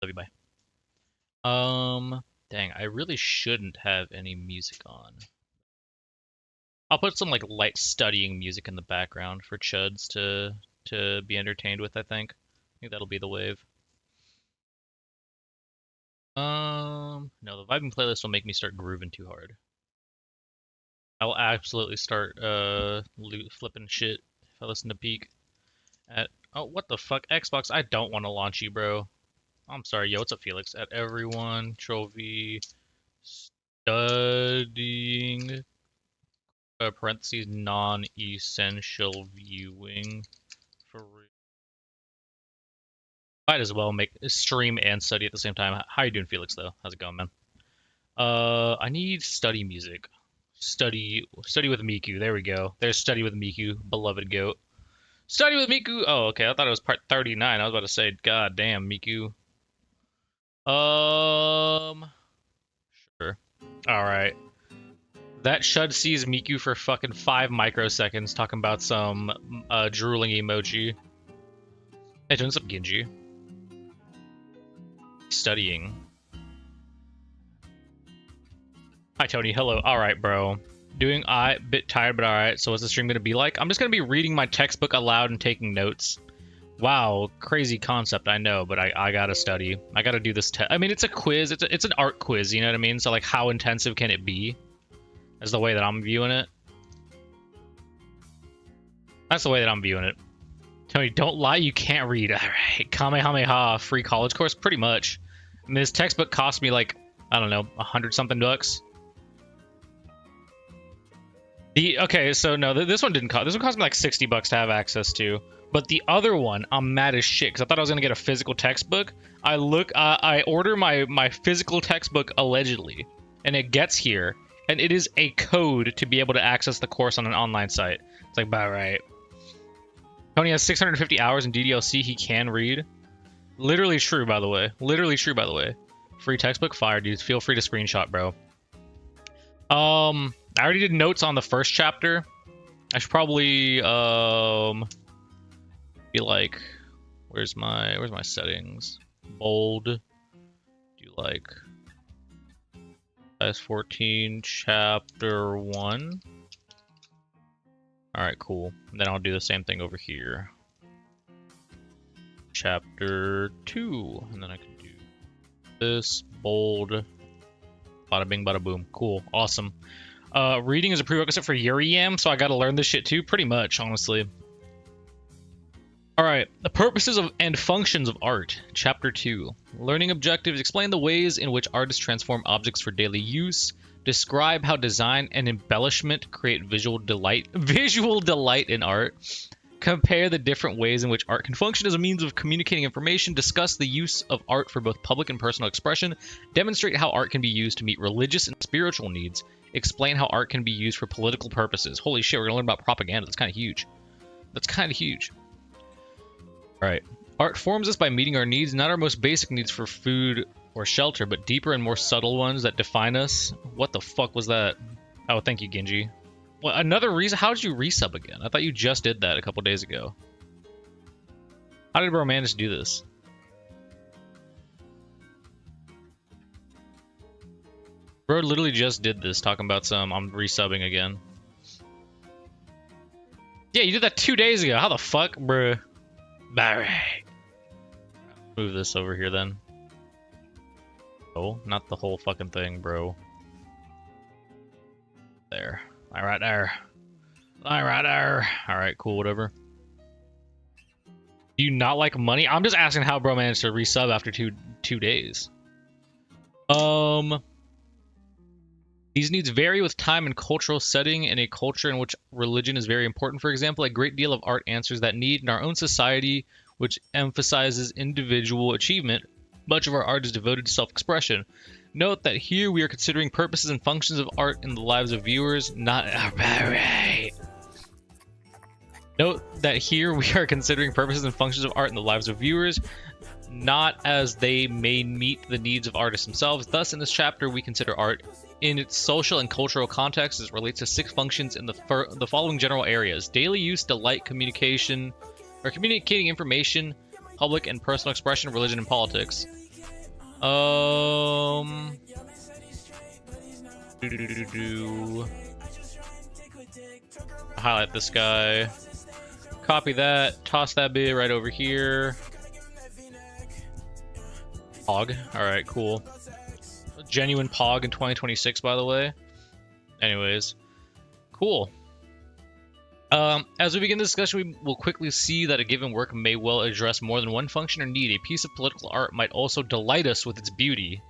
Love you, bye. Dang, I really shouldn't have any music on. I'll put some like light studying music in the background for chuds to be entertained with, I think that'll be the wave. No, the vibing playlist will make me start grooving too hard. I will absolutely start flipping shit if I listen to Peak at oh what the fuck Xbox, I don't want to launch you, bro. I'm sorry, yo, what's up, Felix? At everyone, Trophy, studying, parentheses, non-essential viewing. For real. Might as well make stream and study at the same time. How you doing, Felix, though? How's it going, man? I need study music. Study with Miku. There we go. There's study with Miku, beloved goat. Study with Miku. Oh, okay. I thought it was part 39. I was about to say, God damn, Miku. Sure. All right. That Shud sees Miku for fucking 5 microseconds talking about some drooling emoji. Hey, what's up, Genji? Studying. Hi, Tony. Hello. All right, bro. Doing bit tired, but all right. So what's the stream gonna be like? I'm just gonna be reading my textbook aloud and taking notes. Wow, crazy concept, I know, but I gotta study. I gotta do this I mean, it's a quiz. It's an art quiz, you know what I mean? So, like, how intensive can it be? That's the way that I'm viewing it. That's the way that I'm viewing it. Tony, don't lie, you can't read. All right, Kamehameha, free college course? Pretty much. I mean, this textbook cost me, like, I don't know, 100-something bucks. Okay, so no, this one didn't cost. This one cost me like 60 bucks to have access to. But the other one, I'm mad as shit because I thought I was gonna get a physical textbook. I order my physical textbook allegedly, and it gets here, and it is a code to be able to access the course on an online site. It's like, about right. Tony has 650 hours in DDLC. He can read. Literally true, by the way. Literally true, by the way. Free textbook, fire, dudes. Feel free to screenshot, bro. I already did notes on the first chapter. I should probably be like, where's my settings? Bold. Do like size 14 chapter 1. All right, cool. And then I'll do the same thing over here. Chapter 2, and then I can do this bold. Bada bing, bada boom. Cool, awesome. Reading is a prerequisite for Yuriyam, so I gotta learn this shit too, pretty much, honestly. Alright, the purposes of and functions of art. Chapter 2. Learning objectives. Explain the ways in which artists transform objects for daily use. Describe how design and embellishment create visual delight in art. Compare the different ways in which art can function as a means of communicating information. Discuss the use of art for both public and personal expression. Demonstrate how art can be used to meet religious and spiritual needs. Explain how art can be used for political purposes. Holy shit, we're gonna learn about propaganda. That's kind of huge. That's kind of huge. Alright. Art forms us by meeting our needs, not our most basic needs for food or shelter, but deeper and more subtle ones that define us. What the fuck was that? Oh, thank you, Genji. Well, another reason. How did you resub again? I thought you just did that a couple days ago. How did bro manage to do this? Bro literally just did this, talking about I'm resubbing again. Yeah, you did that 2 days ago. How the fuck, bro? Alright. Move this over here then. Oh, not the whole fucking thing, bro. There. Alright there. Alright there. Alright, cool, whatever. Do you not like money? I'm just asking how bro managed to resub after two days. These needs vary with time and cultural setting. In a culture in which religion is very important, for example, a great deal of art answers that need. In our own society, which emphasizes individual achievement, much of our art is devoted to self-expression. Note that here we are considering purposes and functions of art in the lives of viewers, not... Note that here we are considering purposes and functions of art in the lives of viewers, not as they may meet the needs of artists themselves. Thus, in this chapter, we consider art in its social and cultural context as it relates to 6 functions in the following general areas: daily use, delight, communication, or communicating information, public and personal expression, religion, and politics. Um. Highlight this guy. Copy that. Toss that bit right over here. Pog. Alright, cool. Genuine Pog in 2026, by the way. Anyways. Cool. As we begin the discussion, we will quickly see that a given work may well address more than one function or need. A piece of political art might also delight us with its beauty.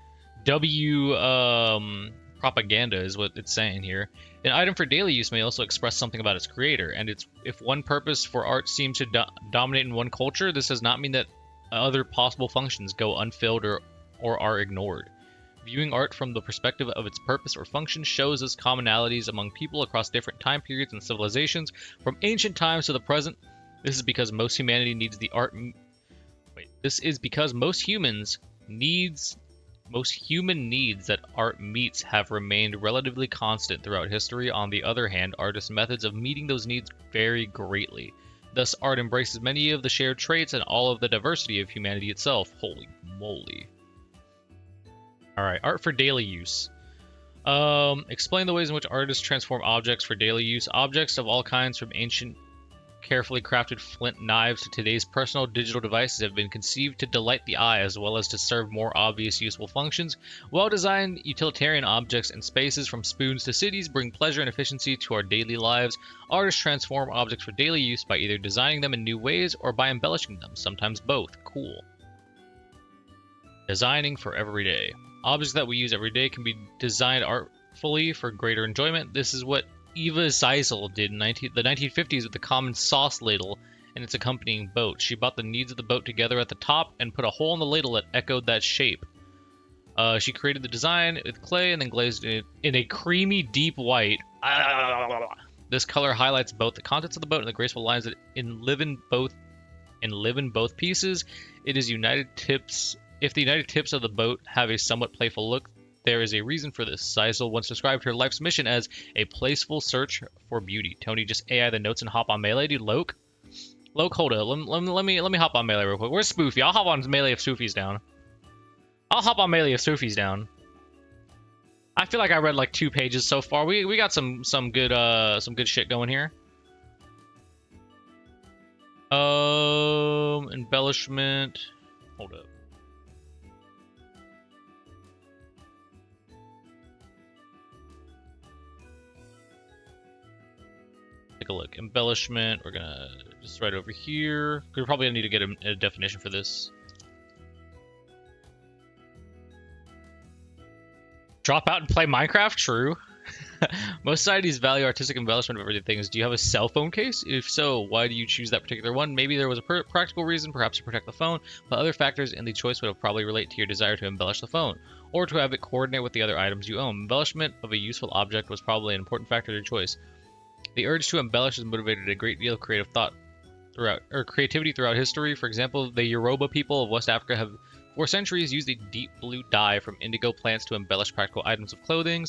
Propaganda is what it's saying here. An item for daily use may also express something about its creator, and if one purpose for art seems to dominate in one culture, this does not mean that other possible functions go unfilled or are ignored. Viewing art from the perspective of its purpose or function shows us commonalities among people across different time periods and civilizations, from ancient times to the present. This is because most humanity needs the art. This is because most human needs that art meets have remained relatively constant throughout history. On the other hand, artists' methods of meeting those needs vary greatly. Thus, art embraces many of the shared traits and all of the diversity of humanity itself. Holy moly. Alright, art for daily use. Explain the ways in which artists transform objects for daily use. Objects of all kinds, from ancient, carefully crafted flint knives to today's personal digital devices, have been conceived to delight the eye as well as to serve more obvious useful functions. Well-designed utilitarian objects and spaces, from spoons to cities, bring pleasure and efficiency to our daily lives. Artists transform objects for daily use by either designing them in new ways or by embellishing them, sometimes both. Cool. Designing for everyday. Objects that we use every day can be designed artfully for greater enjoyment. This is what Eva Zeisel did in the 1950s with the common sauce ladle and its accompanying boat. She brought the needs of the boat together at the top and put a hole in the ladle that echoed that shape. She created the design with clay and then glazed it in a creamy deep white. This color highlights both the contents of the boat and the graceful lines that live in both pieces. It is united tips. If the united tips of the boat have a somewhat playful look, there is a reason for this. Zeisel once described her life's mission as a playful search for beauty. Tony, just AI the notes and hop on Melee, dude. Loke, hold up. Let me hop on Melee real quick. Where's Spoofy? I'll hop on Melee if Spoofy's down. I feel like I read like 2 pages so far. We got some good shit going here. Embellishment. Hold up. Take a look. Embellishment. We're gonna just right over here. We're probably gonna need to get a definition for this. Drop out and play Minecraft? True. Most societies value artistic embellishment of everyday things. Do you have a cell phone case? If so, why do you choose that particular one? Maybe there was a practical reason, perhaps to protect the phone, but other factors in the choice would have probably relate to your desire to embellish the phone, or to have it coordinate with the other items you own. Embellishment of a useful object was probably an important factor in your choice. The urge to embellish has motivated a great deal of creativity throughout history. For example, the Yoruba people of West Africa have for centuries used a deep blue dye from indigo plants to embellish practical items of clothing.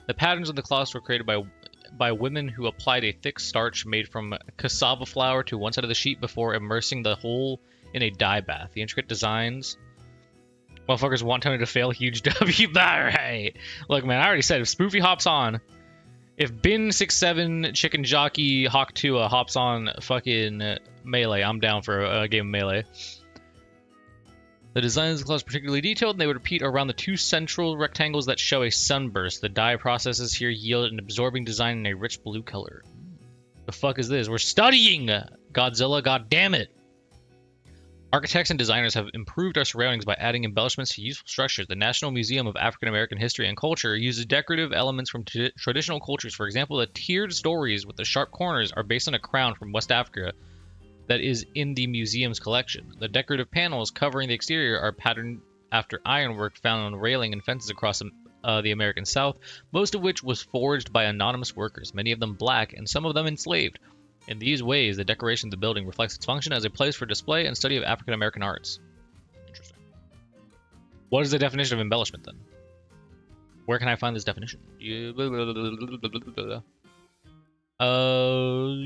The patterns of the cloths were created by women who applied a thick starch made from cassava flour to one side of the sheet before immersing the whole in a dye bath. The intricate designs. Motherfuckers want Tony to fail. Huge W. Alright. Look, man, I already said if Spoofy hops on, if Bin67 Chicken Jockey Hawk Tua hops on fucking Melee, I'm down for a game of Melee. The designs of the clothes are particularly detailed, and they would repeat around the 2 central rectangles that show a sunburst. The dye processes here yield an absorbing design in a rich blue color. The fuck is this? We're studying Godzilla, god damn it! Architects and designers have improved our surroundings by adding embellishments to useful structures. The National Museum of African American History and Culture uses decorative elements from traditional cultures. For example, the tiered stories with the sharp corners are based on a crown from West Africa that is in the museum's collection. The decorative panels covering the exterior are patterned after ironwork found on railing and fences across the American South, most of which was forged by anonymous workers, many of them black and some of them enslaved. In these ways, the decoration of the building reflects its function as a place for display and study of African American arts. Interesting. What is the definition of embellishment, then? Where can I find this definition? I'll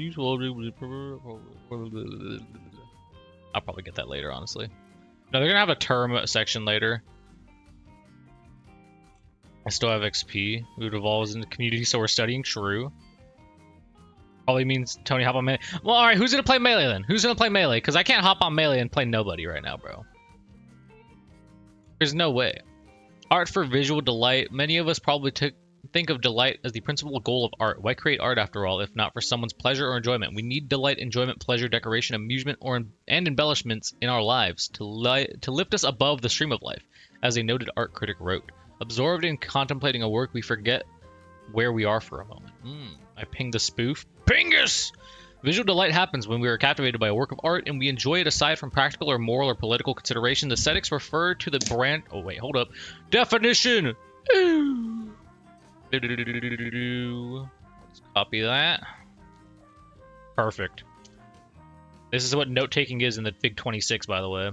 probably get that later, honestly. No, they're gonna have a term section later. I still have XP. It evolves in the community, so we're studying. True. Probably means Tony hop on melee. Well, alright, who's gonna play melee then? Who's gonna play melee? Because I can't hop on melee and play nobody right now, bro. There's no way. Art for visual delight. Many of us probably think of delight as the principal goal of art. Why create art after all, if not for someone's pleasure or enjoyment? We need delight, enjoyment, pleasure, decoration, amusement, and embellishments in our lives to lift us above the stream of life, as a noted art critic wrote. Absorbed in contemplating a work, we forget where we are for a moment. I pinged the spoof. Pingus! Visual delight happens when we are captivated by a work of art and we enjoy it aside from practical or moral or political considerations. Aesthetics refer to the brand... Oh, wait, hold up. Definition! Let's copy that. Perfect. This is what note-taking is in the Big 26, by the way.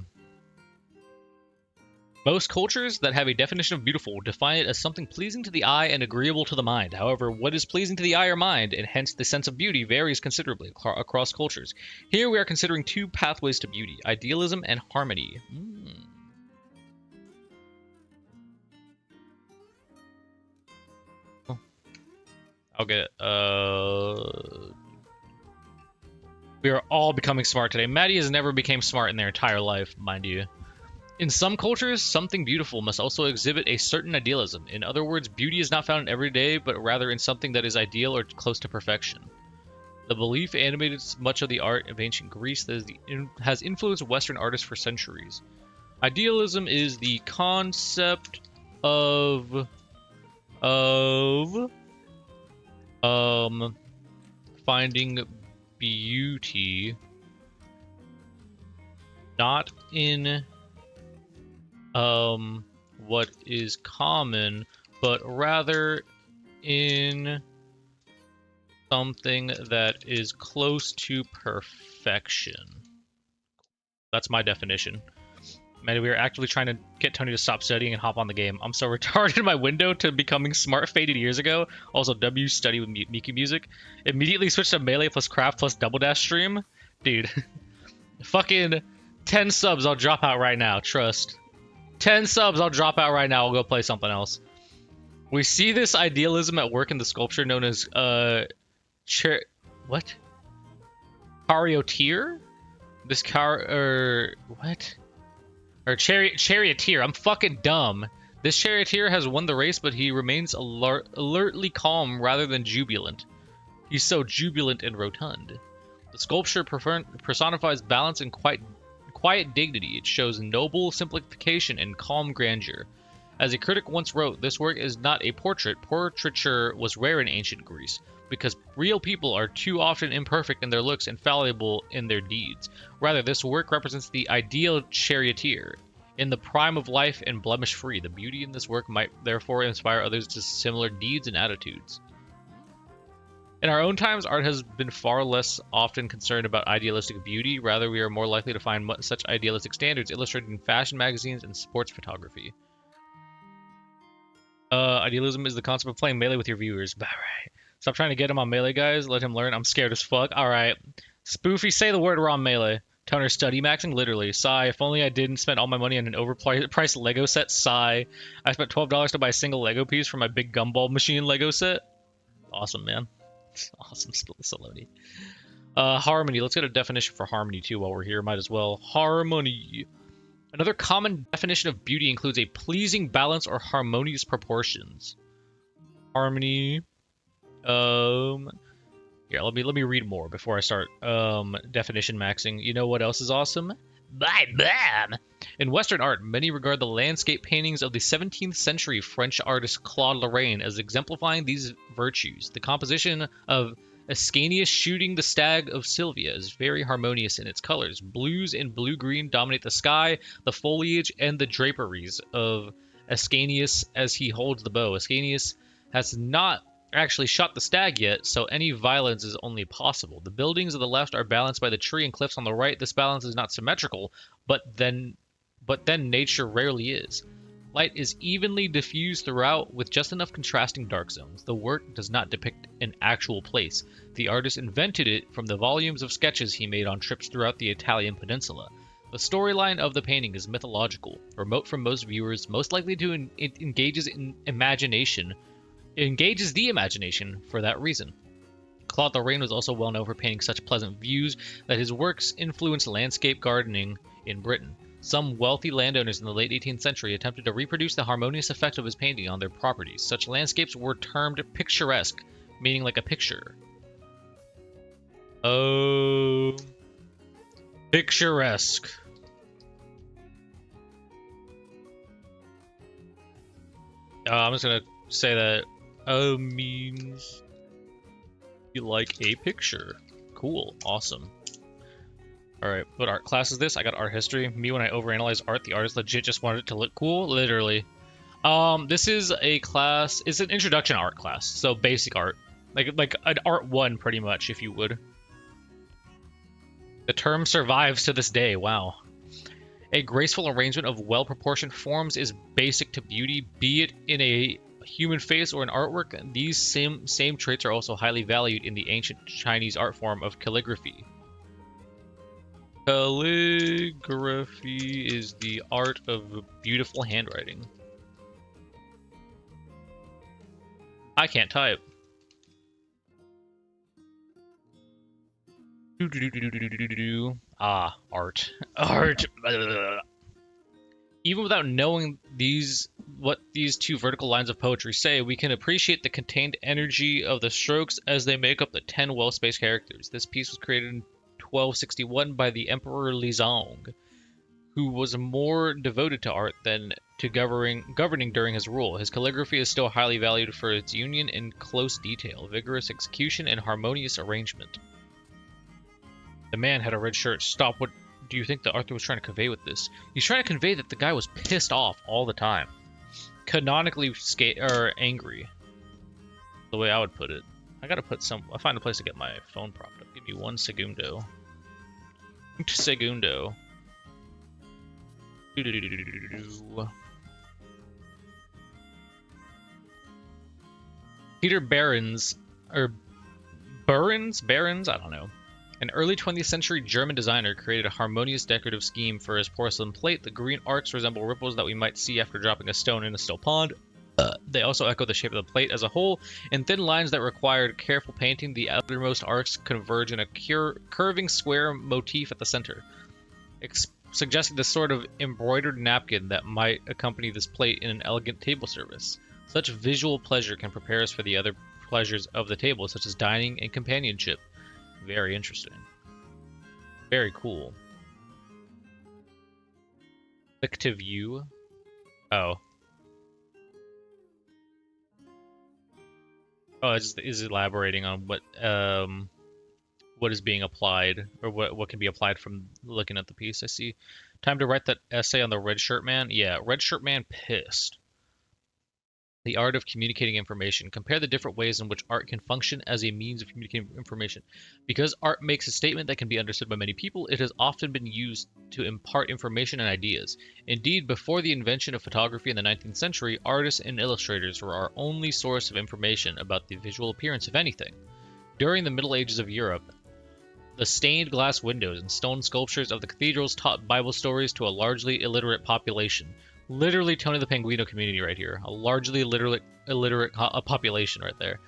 Most cultures that have a definition of beautiful define it as something pleasing to the eye and agreeable to the mind. However, what is pleasing to the eye or mind, and hence the sense of beauty, varies considerably across cultures. Here we are considering two pathways to beauty, idealism and harmony. I'll get it. We are all becoming smart today. Maddie has never became smart in their entire life, mind you. In some cultures, something beautiful must also exhibit a certain idealism. In other words, beauty is not found every day, but rather in something that is ideal or close to perfection. The belief animated much of the art of ancient Greece that has influenced Western artists for centuries. Idealism is the concept of finding beauty not in what is common, but rather in something that is close to perfection. That's my definition. Man, we are actively trying to get Tony to stop studying and hop on the game. I'm so retarded in my window to becoming smart faded years ago. Also, W study with Miki Music. Immediately switched to Melee plus Craft plus Double Dash stream. Dude. Fucking 10 subs, I'll drop out right now. Trust. 10 subs, I'll drop out right now. I'll go play something else. We see this idealism at work in the sculpture known as, what? Charioteer? This what? Or charioteer. I'm fucking dumb. This charioteer has won the race, but he remains alertly calm rather than jubilant. He's so jubilant and rotund. The sculpture personifies balance and quiet dignity. It shows noble simplification and calm grandeur. As a critic once wrote, this work is not a portrait. Portraiture was rare in ancient Greece, because real people are too often imperfect in their looks and fallible in their deeds. Rather, this work represents the ideal charioteer, in the prime of life and blemish-free. The beauty in this work might therefore inspire others to similar deeds and attitudes. In our own times, art has been far less often concerned about idealistic beauty. Rather, we are more likely to find such idealistic standards illustrated in fashion magazines and sports photography. Idealism is the concept of playing Melee with your viewers. Alright. Stop trying to get him on Melee, guys. Let him learn. I'm scared as fuck. Alright. Spoofy, say the word, we're on Melee. Toner study maxing? Literally. Sigh. If only I didn't spend all my money on an overpriced Lego set. Sigh. I spent $12 to buy a single Lego piece for my big gumball machine Lego set. Awesome, man. Awesome, Saloni. Harmony. Let's get a definition for harmony, too, while we're here. Might as well. Harmony. Another common definition of beauty includes a pleasing balance or harmonious proportions. Harmony. Here, let me read more before I start definition maxing. You know what else is awesome? Bam! In Western art, many regard the landscape paintings of the 17th century French artist Claude Lorraine as exemplifying these virtues. The composition of Ascanius shooting the stag of Sylvia is very harmonious in its colors. Blues and blue-green dominate the sky, the foliage, and the draperies of Ascanius as he holds the bow. Ascanius has not actually shot the stag yet, so any violence is only possible. The buildings on the left are balanced by the tree and cliffs on the right. This balance is not symmetrical, but then nature rarely is. Light is evenly diffused throughout with just enough contrasting dark zones. The work does not depict an actual place. The artist invented it from the volumes of sketches he made on trips throughout the Italian peninsula. The storyline of the painting is mythological, remote from most viewers, most likely to engages the imagination for that reason. Claude Lorraine was also well known for painting such pleasant views that his works influenced landscape gardening in Britain. Some wealthy landowners in the late 18th century attempted to reproduce the harmonious effect of his painting on their properties. Such landscapes were termed picturesque, meaning like a picture. Oh, picturesque. I'm just gonna say that means you like a picture. Cool, awesome. Alright, what art class is this? I got art history. Me, when I overanalyze art, the artist legit just wanted it to look cool, literally. This is a class, it's an introduction art class, so basic art. Like an art 1, pretty much, if you would. The term survives to this day, wow. A graceful arrangement of well-proportioned forms is basic to beauty, be it in a human face or an artwork. These same traits are also highly valued in the ancient Chinese art form of calligraphy. Calligraphy is the art of beautiful handwriting. I can't type. Ah, art. Art. Even without knowing what these two vertical lines of poetry say, we can appreciate the contained energy of the strokes as they make up the 10 well-spaced characters. This piece was created in 1261 by the Emperor Lizong, who was more devoted to art than to governing during his rule. His calligraphy is still highly valued for its union in close detail, vigorous execution, and harmonious arrangement. The man had a red shirt. Stop. What do you think the author was trying to convey with this? He's trying to convey that the guy was pissed off all the time. Canonically angry. The way I would put it. I'll find a place to get my phone propped up. Give me 1 segundo. Segundo. Peter Behrens, I don't know. An early 20th century German designer created a harmonious decorative scheme for his porcelain plate. The green arcs resemble ripples that we might see after dropping a stone in a still pond. They also echo the shape of the plate as a whole. In thin lines that required careful painting, the outermost arcs converge in a curving square motif at the center, suggesting the sort of embroidered napkin that might accompany this plate in an elegant table service. Such visual pleasure can prepare us for the other pleasures of the table, such as dining and companionship. Very interesting. Very cool. Click to view. Oh. Oh, it is elaborating on what is being applied, or what can be applied from looking at the piece. I see. Time to write that essay on the Red Shirt Man? Yeah, Red Shirt Man pissed. The art of communicating information. Compare the different ways in which art can function as a means of communicating information. Because art makes a statement that can be understood by many people, it has often been used to impart information and ideas. Indeed, before the invention of photography in the 19th century, artists and illustrators were our only source of information about the visual appearance of anything. During the Middle Ages of Europe, the stained glass windows and stone sculptures of the cathedrals taught Bible stories to a largely illiterate population. Literally Tony the Penguino community right here. A largely illiterate population right there.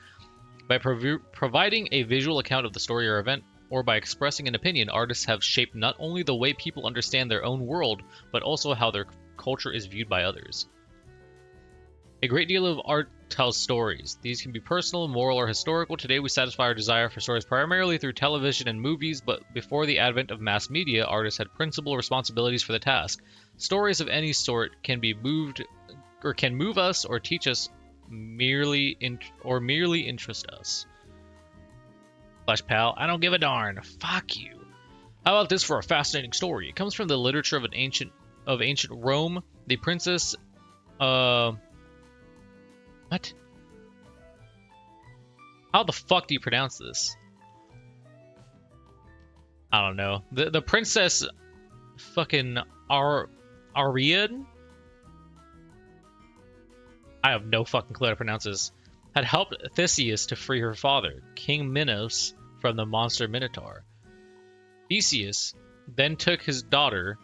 By providing a visual account of the story or event, or by expressing an opinion, artists have shaped not only the way people understand their own world, but also how their culture is viewed by others. A great deal of art tells stories. These can be personal, moral, or historical. Today we satisfy our desire for stories primarily through television and movies, but before the advent of mass media, artists had principal responsibilities for the task. Stories of any sort can move us or teach us merely interest us. Flash pal, I don't give a darn. Fuck you. How about this for a fascinating story? It comes from the literature of ancient Rome. The princess what? How the fuck do you pronounce this? I don't know. The princess fucking Ariadne? I have no fucking clue how to pronounce this. Had helped Theseus to free her father, King Minos, from the monster Minotaur. Theseus then took his daughter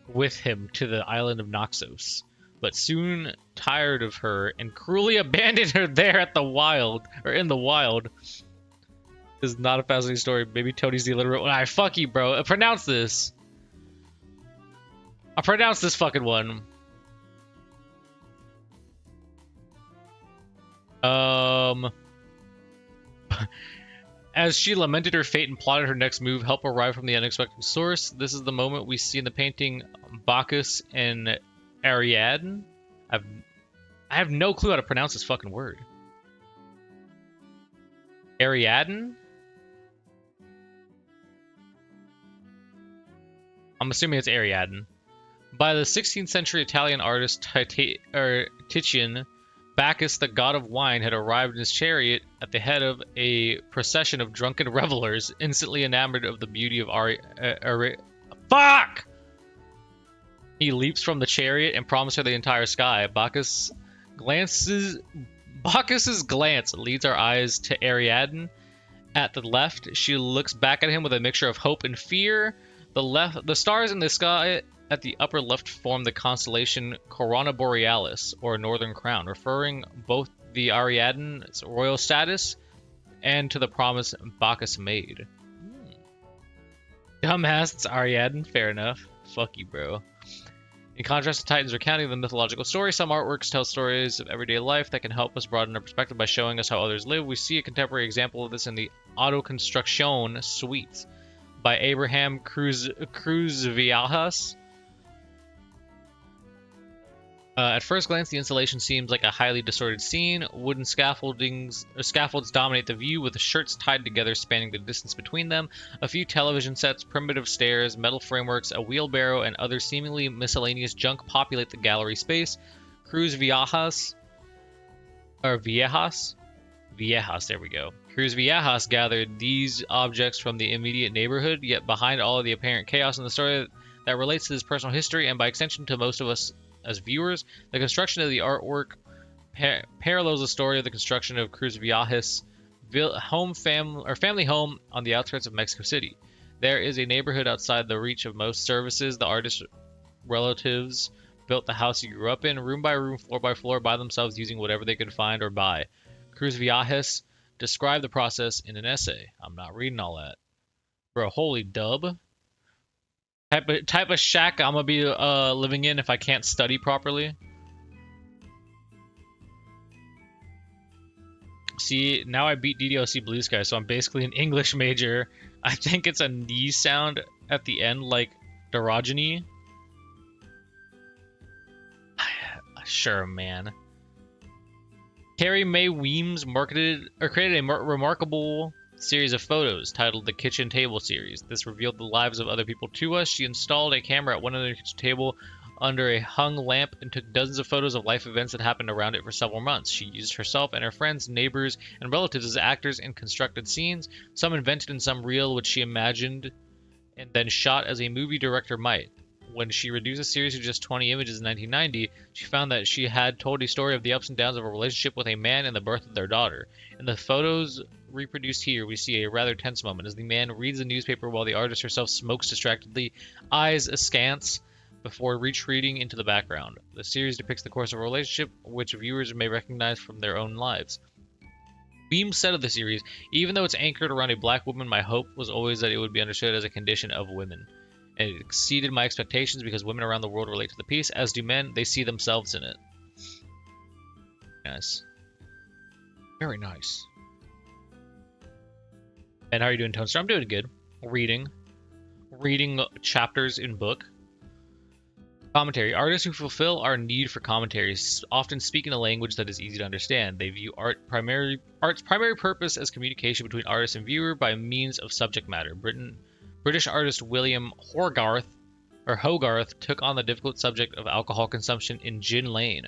with him to the island of Noxos, but soon tired of her and cruelly abandoned her there at the wild, or in the wild. This is not a fascinating story. Maybe Tony's the illiterate one. Alright, fuck you, bro. Pronounce this. I pronounce this fucking one. As she lamented her fate and plotted her next move, help arrived from the unexpected source. This is the moment we see in the painting Bacchus and Ariadne. I have no clue how to pronounce this fucking word. Ariadne? I'm assuming it's Ariadne. By the 16th century Italian artist Titian, Bacchus, the god of wine, had arrived in his chariot at the head of a procession of drunken revelers, instantly enamored of the beauty of Fuck! He leaps from the chariot and promises her the entire sky. Bacchus's glance leads our eyes to Ariadne. At the left, she looks back at him with a mixture of hope and fear. The stars in the sky at the upper left form the constellation Corona Borealis, or Northern Crown, referring both the Ariadne's royal status and to the promise Bacchus made. Dumbass, it's Ariadne. Fair enough. Fuck you, bro. In contrast to Titan's recounting of the mythological story, some artworks tell stories of everyday life that can help us broaden our perspective by showing us how others live. We see a contemporary example of this in the Autoconstruction Suite by Abraham Cruz Viajas. At first glance, the installation seems like a highly distorted scene. Wooden scaffolds dominate the view, with the shirts tied together spanning the distance between them. A few television sets, primitive stairs, metal frameworks, a wheelbarrow, and other seemingly miscellaneous junk populate the gallery space. Cruz Viejas, there we go. Cruz Viejas gathered these objects from the immediate neighborhood, yet behind all of the apparent chaos in the story that relates to his personal history, and by extension to most of us as viewers, the construction of the artwork parallels the story of the construction of Cruz Viejas' family home on the outskirts of Mexico City. There is a neighborhood outside the reach of most services. The artist's relatives built the house he grew up in, room by room, floor by floor, by themselves, using whatever they could find or buy. Cruz Viejas described the process in an essay. I'm not reading all that. Bro, holy dub. Type of shack I'm gonna be living in if I can't study properly. See, now I beat DDoC Blue Sky, so I'm basically an English major. I think it's a knee sound at the end, like Dorogeny. Sure, man. Carrie Mae Weems created a remarkable series of photos titled the Kitchen Table Series. This revealed the lives of other people to us. She installed a camera at one end of the kitchen table under a hung lamp and took dozens of photos of life events that happened around it for several months. She used herself and her friends, neighbors, and relatives as actors in constructed scenes, some invented and some real, which she imagined and then shot as a movie director might. When she reduced the series to just 20 images in 1990, she found that she had told a story of the ups and downs of a relationship with a man and the birth of their daughter. In the photos reproduced here, we see a rather tense moment as the man reads the newspaper while the artist herself smokes distractedly, eyes askance, before retreating into the background. The series depicts the course of a relationship which viewers may recognize from their own lives. Weems said of the series, "Even though it's anchored around a black woman, my hope was always that it would be understood as a condition of women. And it exceeded my expectations because women around the world relate to the piece, as do men. They see themselves in it." Nice. Very nice. And how are you doing, Toaster? I'm doing good. Reading chapters in book. Commentary. Artists who fulfill our need for commentaries often speak in a language that is easy to understand. They view art's primary purpose as communication between artist and viewer by means of subject matter. British artist William Hogarth took on the difficult subject of alcohol consumption in Gin Lane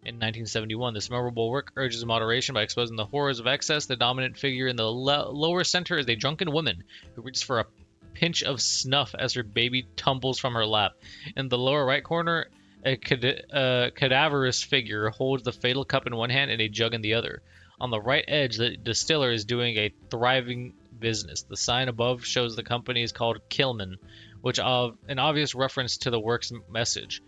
in 1971. This memorable work urges moderation by exposing the horrors of excess. The dominant figure in the lower center is a drunken woman who reaches for a pinch of snuff as her baby tumbles from her lap. In the lower right corner, a cadaverous figure holds the fatal cup in one hand and a jug in the other. On the right edge, the distiller is doing a thriving business. The sign above shows the company is called Kilman, which an obvious reference to the work's message.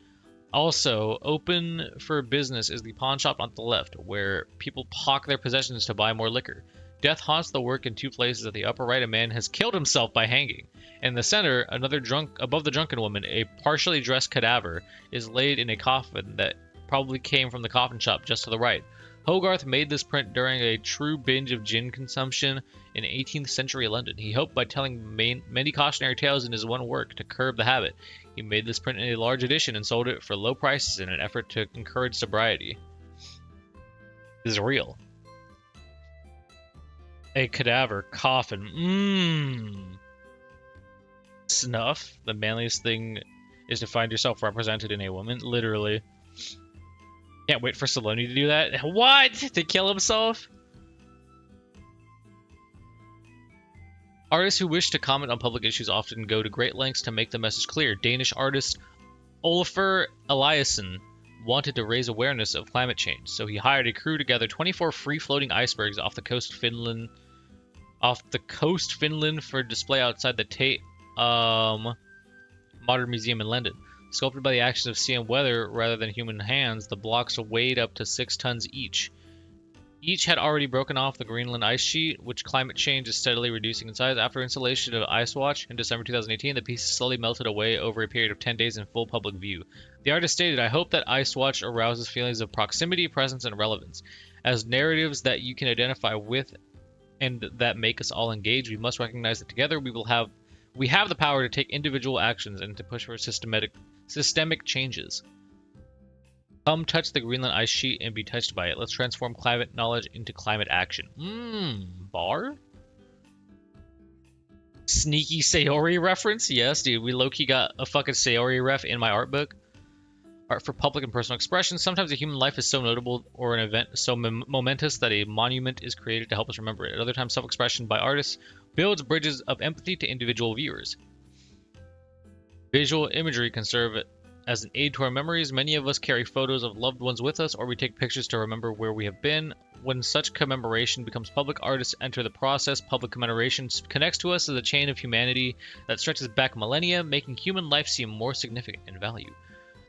Also, open for business is the pawn shop on the left, where people hawk their possessions to buy more liquor. Death haunts the work in two places. At the upper right, a man has killed himself by hanging. In the center, another above the drunken woman, a partially dressed cadaver is laid in a coffin that probably came from the coffin shop just to the right. Hogarth made this print during a true binge of gin consumption in 18th century London. He hoped by telling many cautionary tales in his one work to curb the habit. He made this print in a large edition and sold it for low prices in an effort to encourage sobriety. This is real. A cadaver, coffin. Snuff. The manliest thing is to find yourself represented in a woman. Literally. Can't wait for Saloni to do that. What? To kill himself? Artists who wish to comment on public issues often go to great lengths to make the message clear. Danish artist Olafur Eliasson wanted to raise awareness of climate change, so he hired a crew to gather 24 free-floating icebergs off the coast Finland for display outside the Tate Modern Museum in London. Sculpted by the actions of sea and weather rather than human hands, the blocks weighed up to 6 tons each. Each had already broken off the Greenland ice sheet, which climate change is steadily reducing in size. After installation of Icewatch in December 2018, the pieces slowly melted away over a period of 10 days in full public view. The artist stated, "I hope that Icewatch arouses feelings of proximity, presence, and relevance. As narratives that you can identify with and that make us all engage, we must recognize that together we have the power to take individual actions and to push for systemic changes. Come touch the Greenland ice sheet and be touched by it. Let's transform climate knowledge into climate action." Bar? Sneaky Sayori reference? Yes, dude. We low-key got a fucking Sayori ref in my art book. Art for public and personal expression. Sometimes a human life is so notable or an event so momentous that a monument is created to help us remember it. At other times, self-expression by artists builds bridges of empathy to individual viewers. Visual imagery can serve as an aid to our memories. Many of us carry photos of loved ones with us, or we take pictures to remember where we have been. When such commemoration becomes public, artists enter the process. Public commemoration connects to us as a chain of humanity that stretches back millennia, making human life seem more significant in value.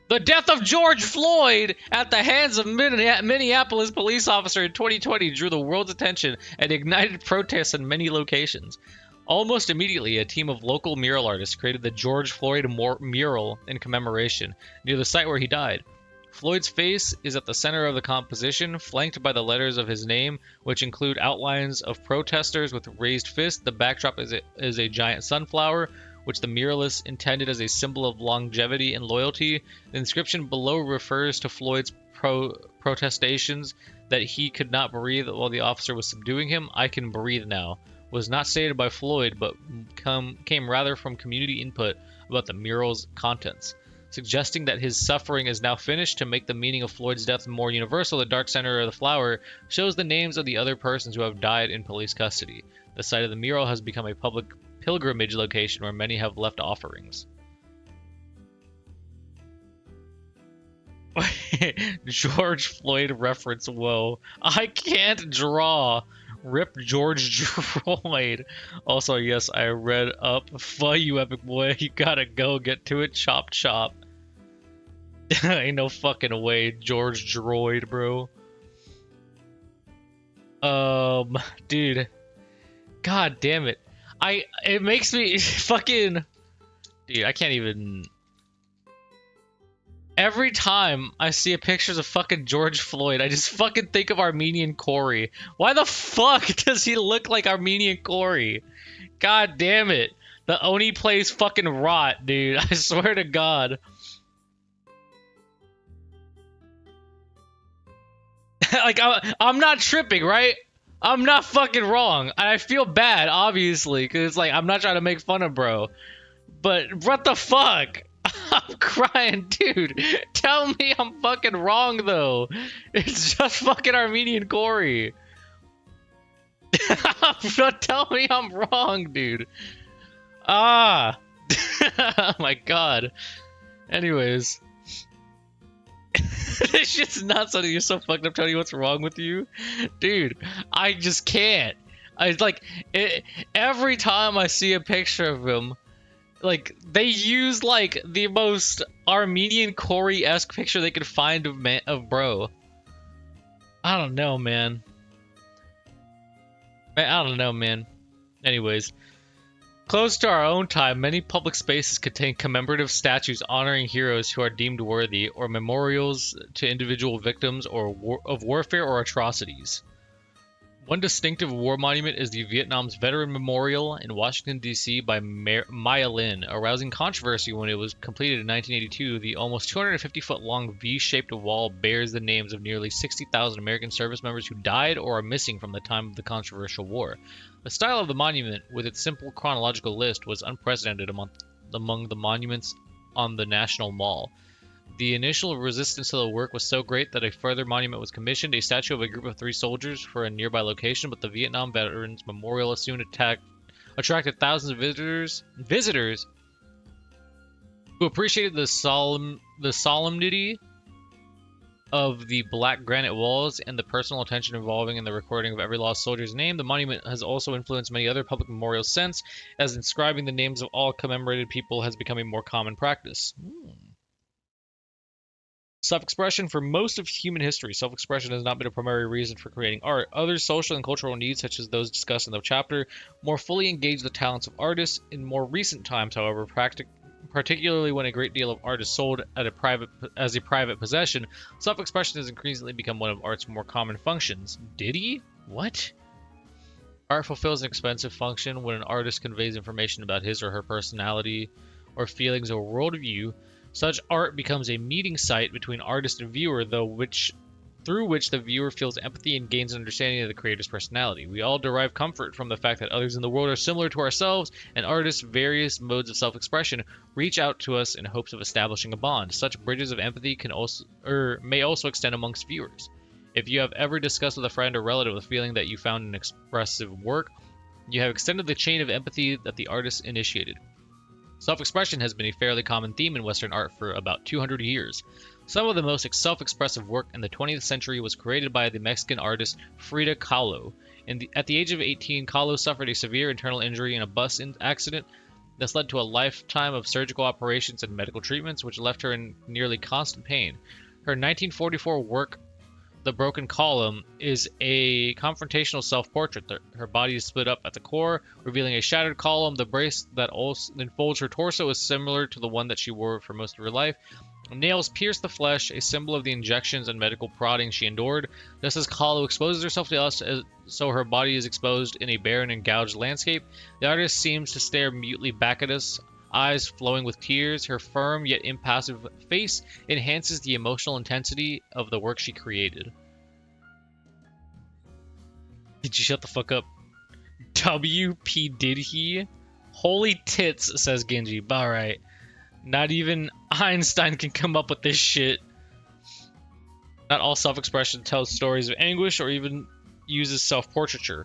The death of George Floyd at the hands of Minneapolis police officer in 2020 drew the world's attention and ignited protests in many locations. Almost immediately, a team of local mural artists created the George Floyd mural in commemoration near the site where he died. Floyd's face is at the center of the composition, flanked by the letters of his name, which include outlines of protesters with raised fists. The backdrop is a giant sunflower, which the muralist intended as a symbol of longevity and loyalty. The inscription below refers to Floyd's protestations that he could not breathe while the officer was subduing him. "I can breathe now" was not stated by Floyd, but came rather from community input about the mural's contents, suggesting that his suffering is now finished. To make the meaning of Floyd's death more universal, the dark center of the flower shows the names of the other persons who have died in police custody. The site of the mural has become a public pilgrimage location where many have left offerings. George Floyd reference, whoa. I can't draw. Rip George Floyd. Also, yes, I read up. Fuck you, epic boy. You gotta go. Get to it. Chop, chop. Ain't no fucking way, George Droid, bro. Dude. God damn it. It makes me fucking... Dude, I can't even... Every time I see a pictures of fucking George Floyd, I just fucking think of Armenian Corey. Why the fuck does he look like Armenian Corey? God damn it. The Oni plays fucking rot, dude. I swear to God. Like, I'm not tripping, right? I'm not fucking wrong. And I feel bad, obviously, because it's like, I'm not trying to make fun of bro. But what the fuck? I'm crying, dude. Tell me I'm fucking wrong, though. It's just fucking Armenian Corey. Tell me I'm wrong, dude. Oh my God. Anyways. This shit's nuts. You're so fucked up, Tony. What's wrong with you? Dude, I just can't. Every time I see a picture of him, Like, they use, like, the most Armenian Corey-esque picture they could find of bro. I don't know, man. I don't know, man. Anyways. Close to our own time, many public spaces contain commemorative statues honoring heroes who are deemed worthy, or memorials to individual victims of warfare or atrocities. One distinctive war monument is the Vietnam's Veteran Memorial in Washington, D.C. by Maya Lin, arousing controversy when it was completed in 1982. The almost 250-foot-long V-shaped wall bears the names of nearly 60,000 American service members who died or are missing from the time of the controversial war. The style of the monument, with its simple chronological list, was unprecedented among the monuments on the National Mall. The initial resistance to the work was so great that a further monument was commissioned, a statue of a group of 3 soldiers for a nearby location, but the Vietnam Veterans Memorial soon attracted thousands of visitors who appreciated the solemnity of the black granite walls and the personal attention involving in the recording of every lost soldier's name. The monument has also influenced many other public memorials since, as inscribing the names of all commemorated people has become a more common practice. Self-expression. For most of human history, self-expression has not been a primary reason for creating art. Other social and cultural needs, such as those discussed in the chapter, more fully engage the talents of artists. In more recent times, however, particularly when a great deal of art is sold as a private possession, self-expression has increasingly become one of art's more common functions. Did he? What? Art fulfills an expensive function when an artist conveys information about his or her personality or feelings or worldview. Such art becomes a meeting site between artist and viewer, through which the viewer feels empathy and gains an understanding of the creator's personality. We all derive comfort from the fact that others in the world are similar to ourselves, and artists' various modes of self-expression reach out to us in hopes of establishing a bond. Such bridges of empathy may also extend amongst viewers. If you have ever discussed with a friend or relative the feeling that you found in expressive work, you have extended the chain of empathy that the artist initiated. Self-expression has been a fairly common theme in Western art for about 200 years. Some of the most self-expressive work in the 20th century was created by the Mexican artist Frida Kahlo. At the age of 18, Kahlo suffered a severe internal injury in a bus accident. This led to a lifetime of surgical operations and medical treatments, which left her in nearly constant pain. Her 1944 work, The Broken Column, is a confrontational self-portrait. Her body is split up at the core, revealing a shattered column. The brace that also enfolds her torso is similar to the one that she wore for most of her life. Nails pierce the flesh, a symbol of the injections and medical prodding she endured. Just as Kahlo exposes herself to us, so her body is exposed in a barren and gouged landscape. The artist seems to stare mutely back at us, eyes flowing with tears. Her firm yet impassive face enhances the emotional intensity of the work she created. Did you shut the fuck up? W.P. Did he? Holy tits, says Genji. Alright. Not even Einstein can come up with this shit. Not all self-expression tells stories of anguish or even uses self-portraiture.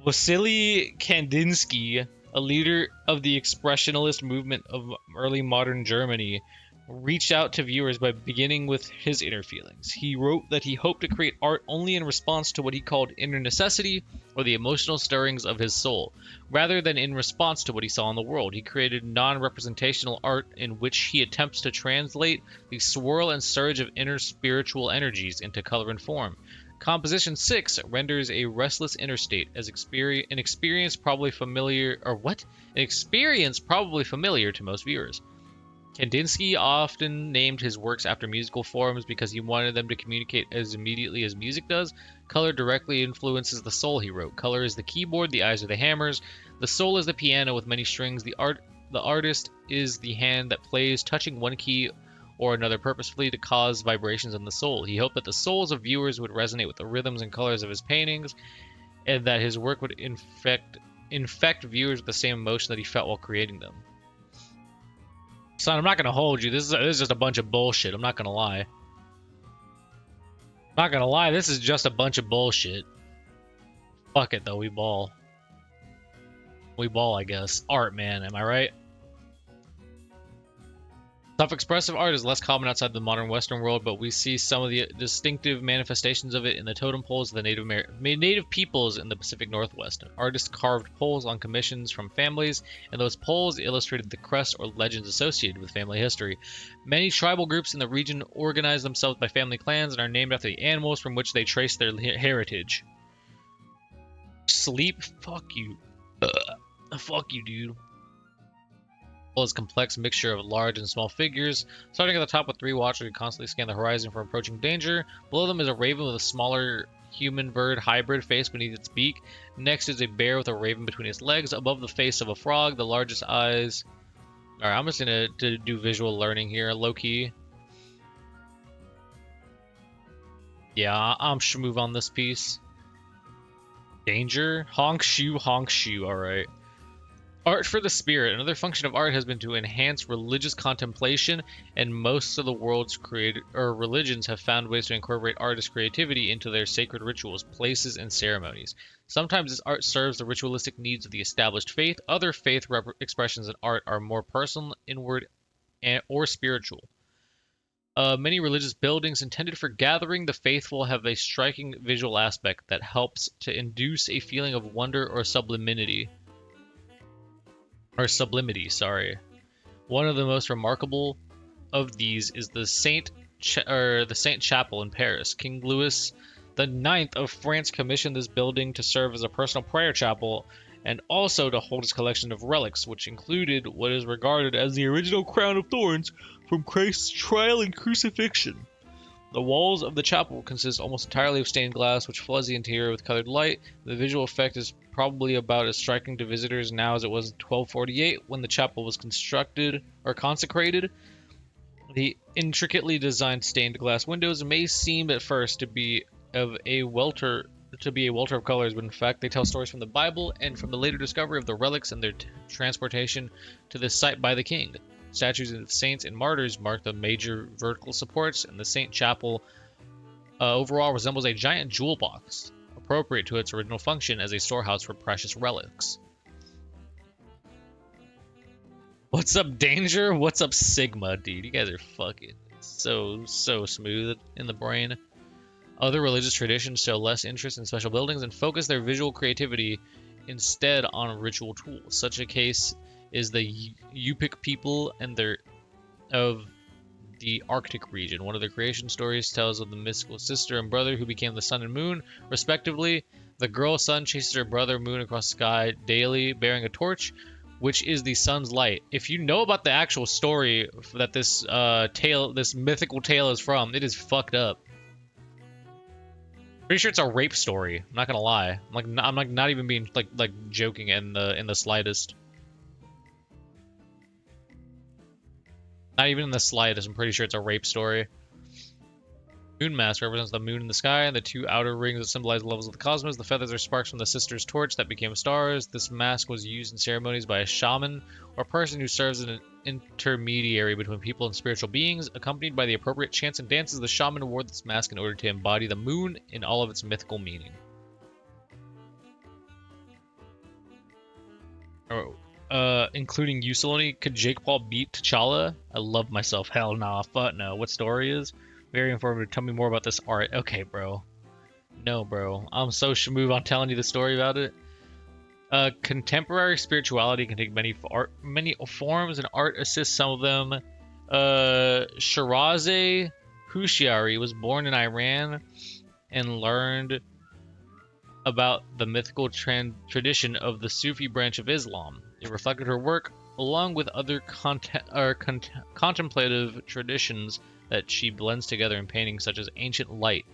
Wassily Kandinsky, a leader of the expressionist movement of early modern Germany, reached out to viewers by beginning with his inner feelings. He wrote that he hoped to create art only in response to what he called inner necessity, or the emotional stirrings of his soul, rather than in response to what he saw in the world. He created non-representational art in which he attempts to translate the swirl and surge of inner spiritual energies into color and form. Composition 6 renders a restless inner state as an experience probably familiar to most viewers. Kandinsky often named his works after musical forms because he wanted them to communicate as immediately as music does. Color directly influences the soul, he wrote. Color is the keyboard, the eyes are the hammers, the soul is the piano with many strings, the artist is the hand that plays, touching one key or another purposefully to cause vibrations in the soul. He hoped that the souls of viewers would resonate with the rhythms and colors of his paintings, and that his work would infect viewers with the same emotion that he felt while creating them. Son, I'm not gonna hold you. This is just a bunch of bullshit. I'm not gonna lie. Not gonna lie, this is just a bunch of bullshit. Fuck it though, we ball. We ball, I guess. Art, man, am I right? Self-expressive art is less common outside the modern Western world, but we see some of the distinctive manifestations of it in the totem poles of the native peoples in the Pacific Northwest. Artists carved poles on commissions from families, and those poles illustrated the crests or legends associated with family history. Many tribal groups in the region organize themselves by family clans and are named after the animals from which they trace their heritage. Sleep? Fuck you. Fuck you, dude. Is a complex mixture of large and small figures. Starting at the top with 3 watchers who constantly scan the horizon for approaching danger. Below them is a raven with a smaller human-bird hybrid face beneath its beak. Next is a bear with a raven between its legs. Above the face of a frog, the largest eyes. Alright, I'm just gonna do visual learning here, low-key. Yeah, I'm shmooভ on this piece. Danger? Honk shoe, alright. Art for the spirit. Another function of art has been to enhance religious contemplation, and most of the world's religions have found ways to incorporate artist creativity into their sacred rituals, places, and ceremonies. Sometimes this art serves the ritualistic needs of the established faith. Other faith expressions in art are more personal, inward, or spiritual. Many religious buildings intended for gathering the faithful have a striking visual aspect that helps to induce a feeling of wonder or sublimity. Sorry. One of the most remarkable of these is the Saint Chapel in Paris. King Louis IX of France commissioned this building to serve as a personal prayer chapel and also to hold his collection of relics, which included what is regarded as the original crown of thorns from Christ's trial and crucifixion. The walls of the chapel consist almost entirely of stained glass, which floods the interior with colored light. The visual effect is probably about as striking to visitors now as it was in 1248 when the chapel was constructed or consecrated. The intricately designed stained glass windows may seem at first to be a welter of colors, but in fact they tell stories from the Bible and from the later discovery of the relics and their transportation to this site by the king. Statues of saints and martyrs mark the major vertical supports, and the Saint Chapel overall resembles a giant jewel box, appropriate to its original function as a storehouse for precious relics. What's up, Danger? What's up, Sigma, dude? You guys are fucking so smooth in the brain. Other religious traditions show less interest in special buildings and focus their visual creativity instead on ritual tools. Such a case is the Yupik people and of the Arctic region. One of their creation stories tells of the mystical sister and brother who became the sun and moon, respectively. The girl sun chases her brother moon across the sky daily, bearing a torch, which is the sun's light. If you know about the actual story that this mythical tale is from, it is fucked up. Pretty sure it's a rape story. I'm not gonna lie. I'm not even being like joking in the slightest. Not even in the slightest. I'm pretty sure it's a rape story. Moon mask represents the moon in the sky, and the 2 outer rings that symbolize the levels of the cosmos. The feathers are sparks from the sister's torch that became stars. This mask was used in ceremonies by a shaman, or person who serves as an intermediary between people and spiritual beings. Accompanied by the appropriate chants and dances, the shaman wore this mask in order to embody the moon in all of its mythical meaning. Including Usoloni, could Jake Paul beat T'Challa? I love myself. Hell nah, fuck no. What story is? Very informative. Tell me more about this art. Okay, bro. No, bro. I'm so shmooভ on telling you the story about it. Contemporary spirituality can take many forms, and art assists some of them. Shirazeh Hushiari was born in Iran and learned about the mythical tradition of the Sufi branch of Islam. It reflected her work, along with other contemplative traditions that she blends together in paintings such as ancient light.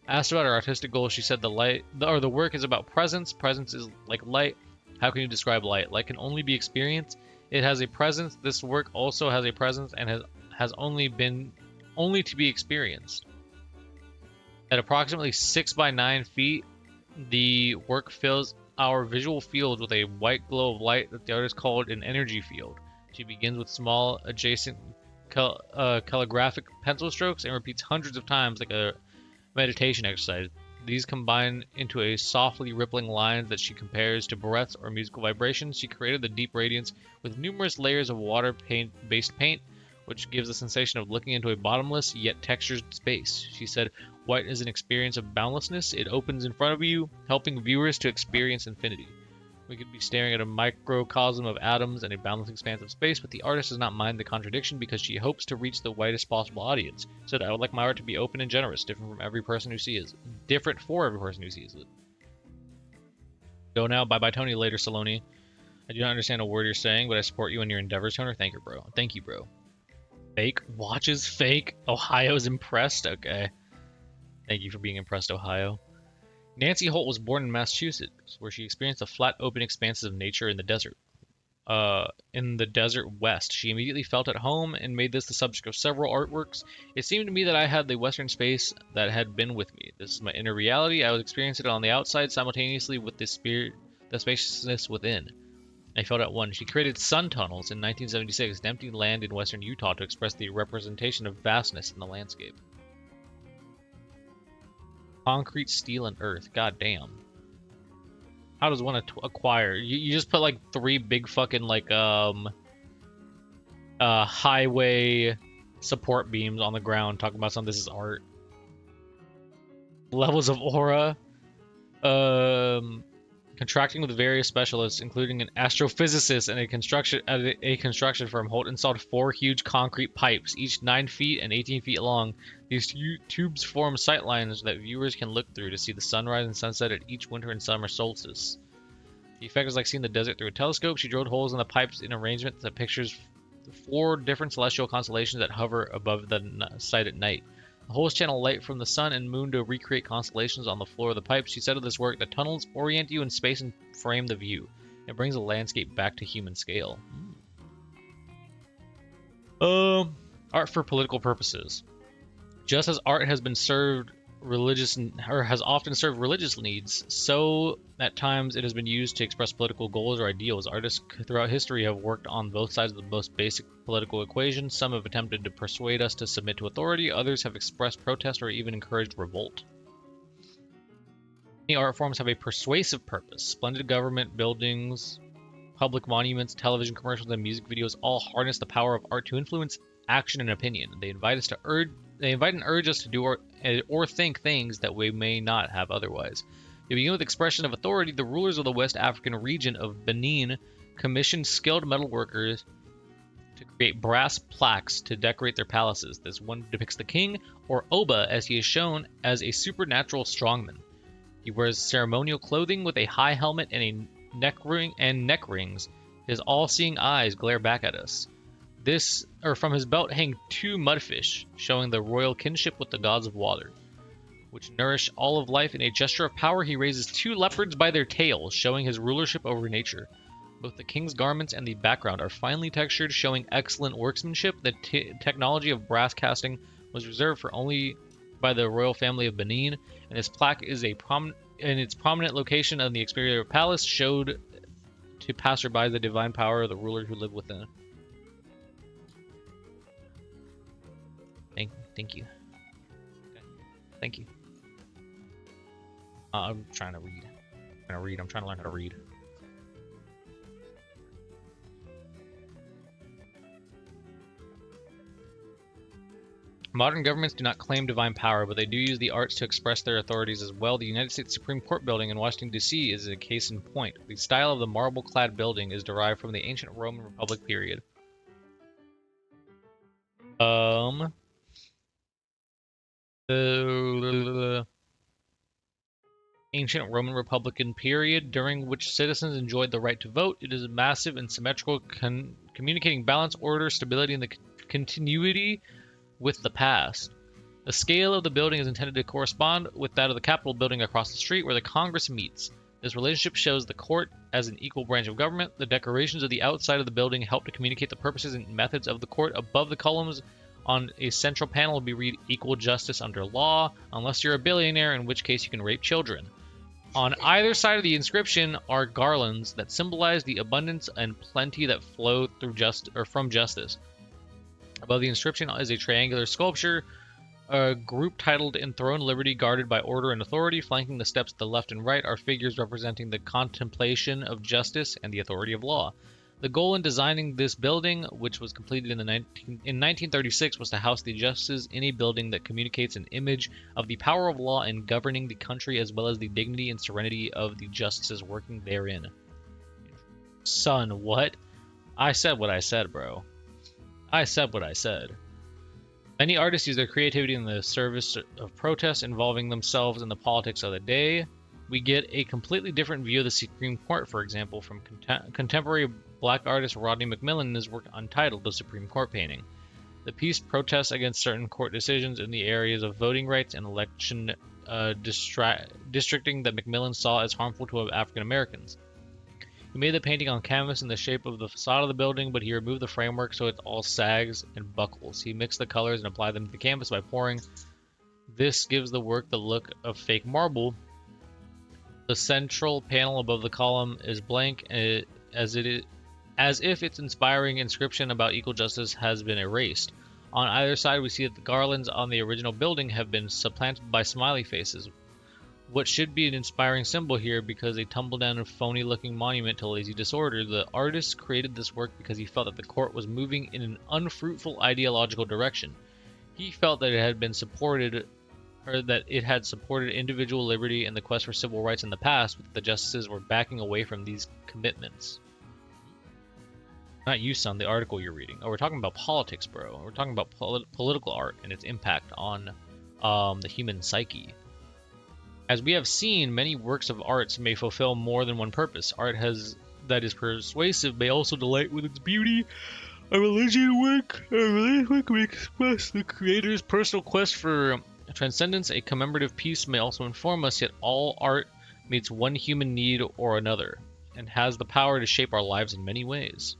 Asked about her artistic goals, she said the work is about presence. Presence is like light. How can you describe light? Light can only be experienced. It has a presence. This work also has a presence and has only to be experienced. At approximately 6 by 9 feet, the work fills our visual field with a white glow of light that the artist called an energy field. She begins with small adjacent calligraphic pencil strokes and repeats hundreds of times like a meditation exercise. These combine into a softly rippling line that she compares to breaths or musical vibrations. She created the deep radiance with numerous layers of water-based paint, which gives the sensation of looking into a bottomless yet textured space. She said, "White is an experience of boundlessness. It opens in front of you, helping viewers to experience infinity. We could be staring at a microcosm of atoms and a boundless expanse of space, but the artist does not mind the contradiction because she hopes to reach the widest possible audience. She said, I would like my art to be open and generous, different for every person who sees it. Go now. Bye-bye, Tony. Later, Saloni. I do not understand a word you're saying, but I support you in your endeavors, Toner. Thank you, bro. Thank you, bro. Fake? Watches fake? Ohio's impressed? Okay. Thank you for being impressed, Ohio. Nancy Holt was born in Massachusetts, where she experienced the flat, open expanses of nature in the desert. West. She immediately felt at home and made this the subject of several artworks. It seemed to me that I had the western space that had been with me. This is my inner reality. I was experiencing it on the outside simultaneously with the spaciousness within. I felt at one. She created sun tunnels in 1976 to empty land in western Utah to express the representation of vastness in the landscape. Concrete, steel, and earth. God damn. How does one acquire? You just put like 3 big fucking like highway support beams on the ground talking about something. This is art. Levels of aura. Contracting with various specialists, including an astrophysicist and a construction firm. Holt installed 4 huge concrete pipes, each 9 feet and 18 feet long. These tubes form sightlines that viewers can look through to see the sunrise and sunset at each winter and summer solstice. The effect is like seeing the desert through a telescope. She drilled holes in the pipes in arrangement that pictures 4 different celestial constellations that hover above the site at night. The holes channel light from the sun and moon to recreate constellations on the floor of the pipes. She said of this work, the tunnels orient you in space and frame the view. It brings the landscape back to human scale. Art for political purposes. Just as art has been served has often served religious needs, so at times it has been used to express political goals or ideals. Artists throughout history have worked on both sides of the most basic political equation. Some have attempted to persuade us to submit to authority, others have expressed protest or even encouraged revolt. Many art forms have a persuasive purpose. Splendid government buildings, public monuments, television commercials, and music videos all harness the power of art to influence action and opinion. They invite and urge us to do or think things that we may not have otherwise. To begin with expression of authority, the rulers of the West African region of Benin commissioned skilled metalworkers to create brass plaques to decorate their palaces. This one depicts the king, or Oba, as he is shown as a supernatural strongman. He wears ceremonial clothing with a high helmet and a neck rings. His all-seeing eyes glare back at us. From his belt hang 2 mudfish, showing the royal kinship with the gods of water, which nourish all of life. In a gesture of power, he raises 2 leopards by their tails, showing his rulership over nature. Both the king's garments and the background are finely textured, showing excellent workmanship. The technology of brass casting was reserved for only by the royal family of Benin, and his plaque is in its prominent location on the exterior palace, showed to passerby the divine power of the ruler who lived within. Thank you. Okay. Thank you. I'm trying to read. I'm trying to learn how to read. Modern governments do not claim divine power, but they do use the arts to express their authorities as well. The United States Supreme Court building in Washington, D.C. is a case in point. The style of the marble-clad building is derived from the ancient Roman Republic period. The ancient Roman Republican period, during which citizens enjoyed the right to vote. It is massive and symmetrical, communicating balance, order, stability, and the continuity with the past. The scale of the building is intended to correspond with that of the Capitol building across the street where the Congress meets. This relationship shows the court as an equal branch of government. The decorations of the outside of the building help to communicate the purposes and methods of the court. Above the columns on a central panel will be read equal justice under law, unless you're a billionaire, in which case you can rape children. On either side of the inscription are garlands that symbolize the abundance and plenty that flow from justice. Above the inscription is a triangular sculpture, a group titled Enthroned Liberty, guarded by order and authority. Flanking the steps to the left and right are figures representing the contemplation of justice and the authority of law. The goal in designing this building, which was completed in 1936, was to house the justices in a building that communicates an image of the power of law in governing the country as well as the dignity and serenity of the justices working therein. Son, what? I said what I said, bro. I said what I said. Many artists use their creativity in the service of protest involving themselves in the politics of the day. We get a completely different view of the Supreme Court, for example, from contemporary black artist Rodney McMillan in his work untitled The Supreme Court Painting. The piece protests against certain court decisions in the areas of voting rights and election districting that McMillan saw as harmful to African Americans. He made the painting on canvas in the shape of the facade of the building, but he removed the framework so it all sags and buckles. He mixed the colors and applied them to the canvas by pouring. This gives the work the look of fake marble. The central panel above the column is blank, as if its inspiring inscription about equal justice has been erased. On either side, we see that the garlands on the original building have been supplanted by smiley faces. What should be an inspiring symbol here because a tumble-down and phony-looking monument to lazy disorder, the artist created this work because he felt that the court was moving in an unfruitful ideological direction. He felt that it had supported individual liberty and the quest for civil rights in the past, but the justices were backing away from these commitments. Not you, son, the article you're reading. Oh, we're talking about politics, bro. We're talking about political art and its impact on the human psyche. As we have seen, many works of arts may fulfill more than one purpose. Art that is persuasive may also delight with its beauty. A religious work may express the creator's personal quest for transcendence. A commemorative piece may also inform us, yet all art meets one human need or another, and has the power to shape our lives in many ways.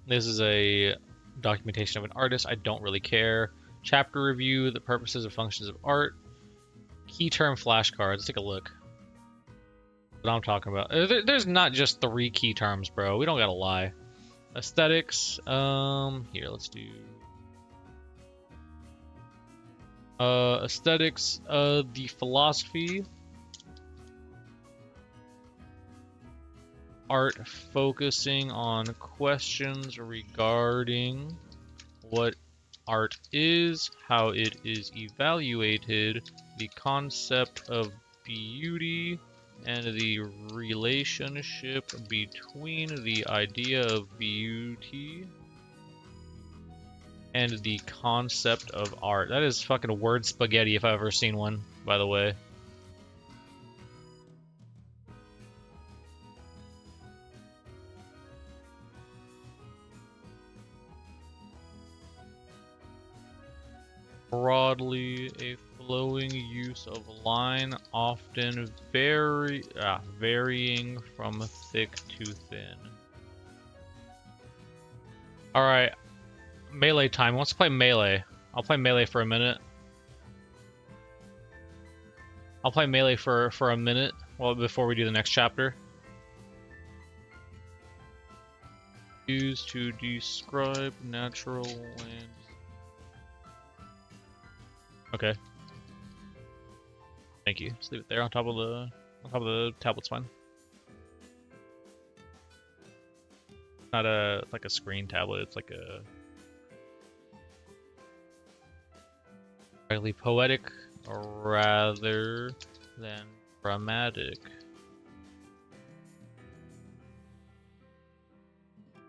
This is a documentation of an artist. I don't really care. Chapter review, the purposes and functions of art. Key term flashcards. Let's take a look. What I'm talking about. There's not just 3 key terms, bro. We don't gotta lie. Aesthetics. Here, let's do. Aesthetics. The philosophy. Art focusing on questions regarding what art is, how it is evaluated, the concept of beauty, and the relationship between the idea of beauty and the concept of art. That is fucking word spaghetti if I've ever seen one, by the way. Broadly, a flowing use of line, often varying from thick to thin. Alright, melee time. Let's play melee. I'll play melee for a minute. I'll play melee for a minute before we do the next chapter. Used to describe natural land. Okay. Thank you. Just leave it there on top of the tablet's fine. Not like a screen tablet, it's like a highly poetic rather than dramatic.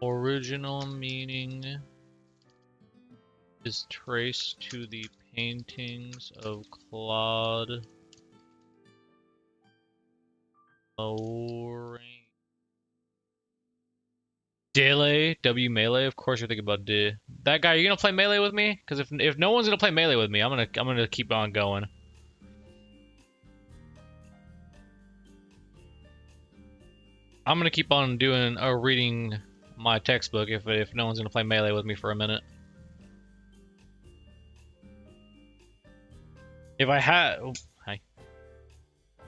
Original meaning is traced to the paintings of Claude Lorraine. Dele, W melee. Of course you're thinking about D. That guy, you gonna play melee with me? Because if no one's gonna play melee with me, I'm gonna keep on going. I'm gonna keep on doing reading my textbook if no one's gonna play melee with me for a minute. If I had, hi.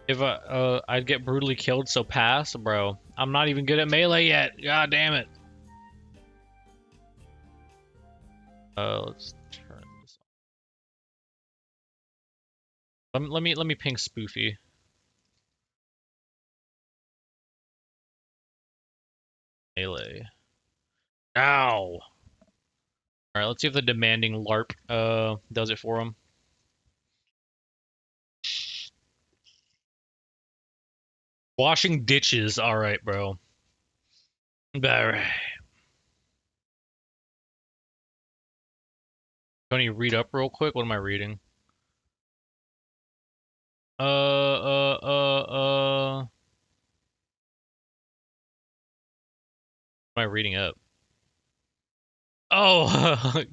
If I'd get brutally killed, so pass, bro. I'm not even good at melee yet. God damn it. Let's turn this on. Let me ping Spoofy. Melee. Ow! Alright, let's see if the demanding LARP does it for him. Washing ditches. Alright, bro. Alright. Tony, read up real quick. What am I reading? What am I reading up? Oh,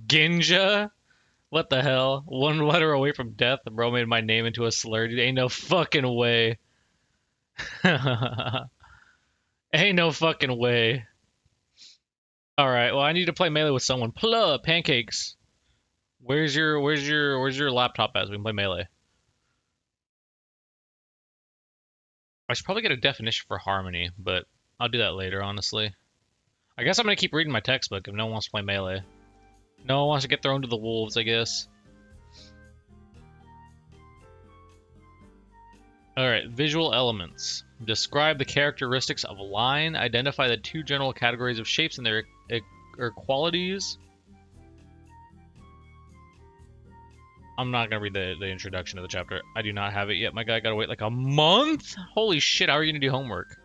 Ginja? What the hell? One letter away from death, bro made my name into a slur. Dude, ain't no fucking way. Ain't no fucking way. Alright, well I need to play Melee with someone. Plug pancakes. Where's your laptop at so we can play Melee? I should probably get a definition for harmony, but I'll do that later, honestly. I guess I'm gonna keep reading my textbook if no one wants to play Melee. No one wants to get thrown to the wolves, I guess. Alright, visual elements. Describe the characteristics of a line. Identify the two general categories of shapes and their qualities. I'm not gonna read the introduction to the chapter. I do not have it yet. My guy gotta wait like a month? Holy shit, how are you gonna do homework?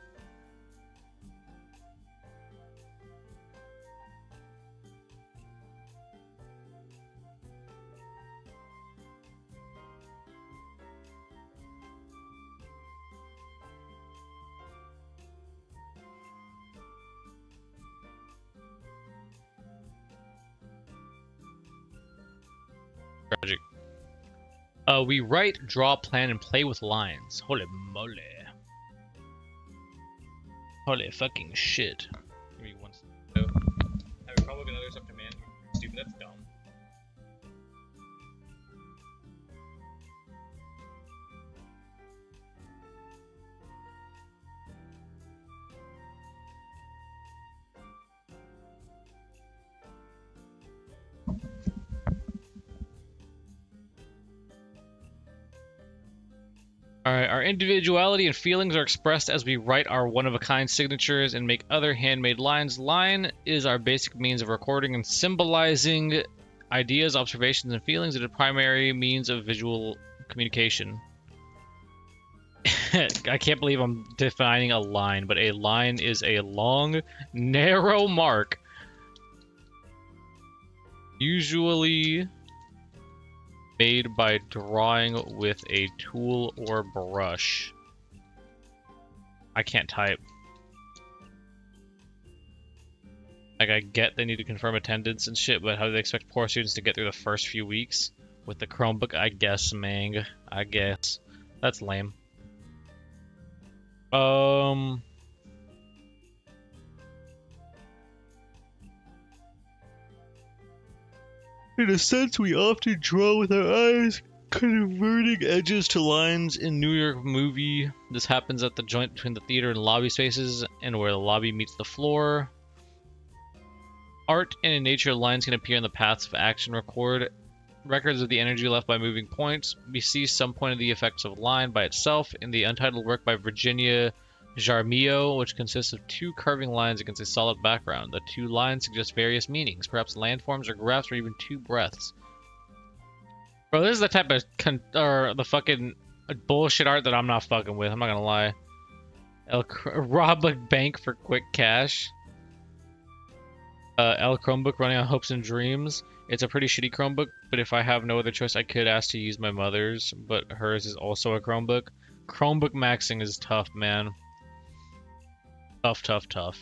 Tragic. We write, draw, plan, and play with lines. Holy moly. Holy fucking shit. Give me one second. I would probably get others up to management. Stupid, that's dumb. Alright, our individuality and feelings are expressed as we write our one-of-a-kind signatures and make other handmade lines. Line is our basic means of recording and symbolizing ideas, observations, and feelings. It is a primary means of visual communication. I can't believe I'm defining a line, but a line is a long, narrow mark, usually made by drawing with a tool or brush. I can't type. Like, I get they need to confirm attendance and shit, but how do they expect poor students to get through the first few weeks? With the Chromebook, I guess, Mang. I guess. That's lame. In a sense, we often draw with our eyes, converting edges to lines. In New York movie, this happens at the joint between the theater and lobby spaces, and where the lobby meets the floor. Art and in nature, lines can appear in the paths of action. Records of the energy left by moving points. We see some point of the effects of a line by itself in the untitled work by Virginia Jaramillo, which consists of two curving lines against a solid background. The two lines suggest various meanings, perhaps landforms or graphs or even two breaths. Bro, this is the type of the fucking bullshit art that I'm not fucking with. I'm not gonna lie. Rob a bank for quick cash. L Chromebook running on hopes and dreams. It's a pretty shitty Chromebook, but if I have no other choice, I could ask to use my mother's, but hers is also a Chromebook. Chromebook maxing is tough, man. Tough.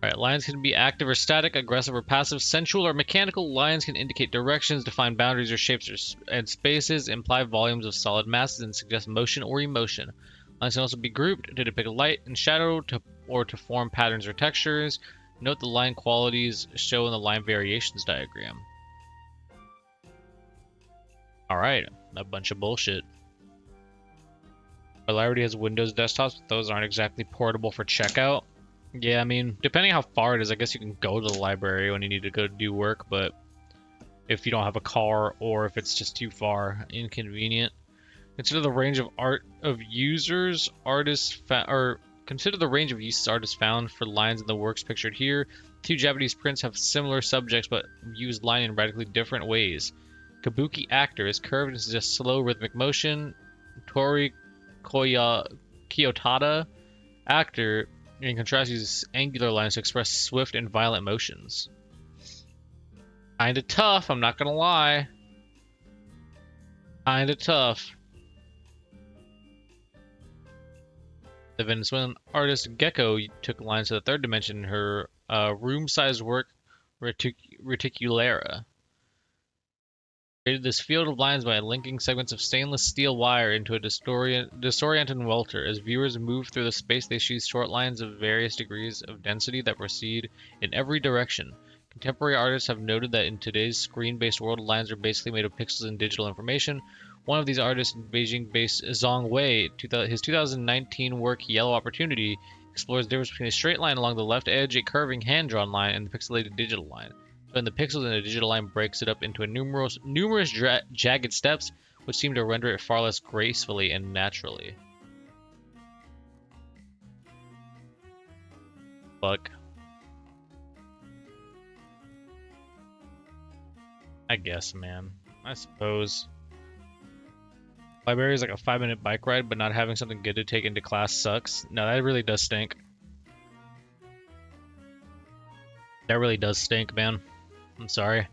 Alright, lines can be active or static, aggressive or passive, sensual or mechanical. Lines can indicate directions, define boundaries or shapes and spaces, imply volumes of solid masses, and suggest motion or emotion. Lines can also be grouped to depict light and shadow or to form patterns or textures. Note the line qualities shown in the line variations diagram. Alright, a bunch of bullshit. Our library has Windows desktops, but those aren't exactly portable for checkout. Yeah, I mean, depending how far it is, I guess you can go to the library when you need to go do work, but if you don't have a car or if it's just too far, inconvenient. Consider the range of art of users. Artists or Consider the range of uses artists found for lines in the works pictured here. Two Japanese prints have similar subjects but use line in radically different ways. Kabuki actor is curved and suggests slow rhythmic motion. Tori Kiyotada actor, in contrast, uses angular lines to express swift and violent motions. Kinda tough, I'm not gonna lie. Kinda tough. The Venezuelan artist Gecko took lines to the third dimension in her room-sized work, Reticulera. Created this field of lines by linking segments of stainless steel wire into a disoriented welter. As viewers move through the space, they see short lines of various degrees of density that proceed in every direction. Contemporary artists have noted that in today's screen-based world, lines are basically made of pixels and digital information. One of these artists, Beijing-based Zhong Wei, his 2019 work Yellow Opportunity, explores the difference between a straight line along the left edge, a curving hand-drawn line, and the pixelated digital line. When the pixels in the digital line breaks it up into numerous jagged steps, which seem to render it far less gracefully and naturally. Fuck. I guess, man. I suppose. Library is like a 5-minute bike ride, but not having something good to take into class sucks. No, that really does stink. That really does stink, man. I'm sorry.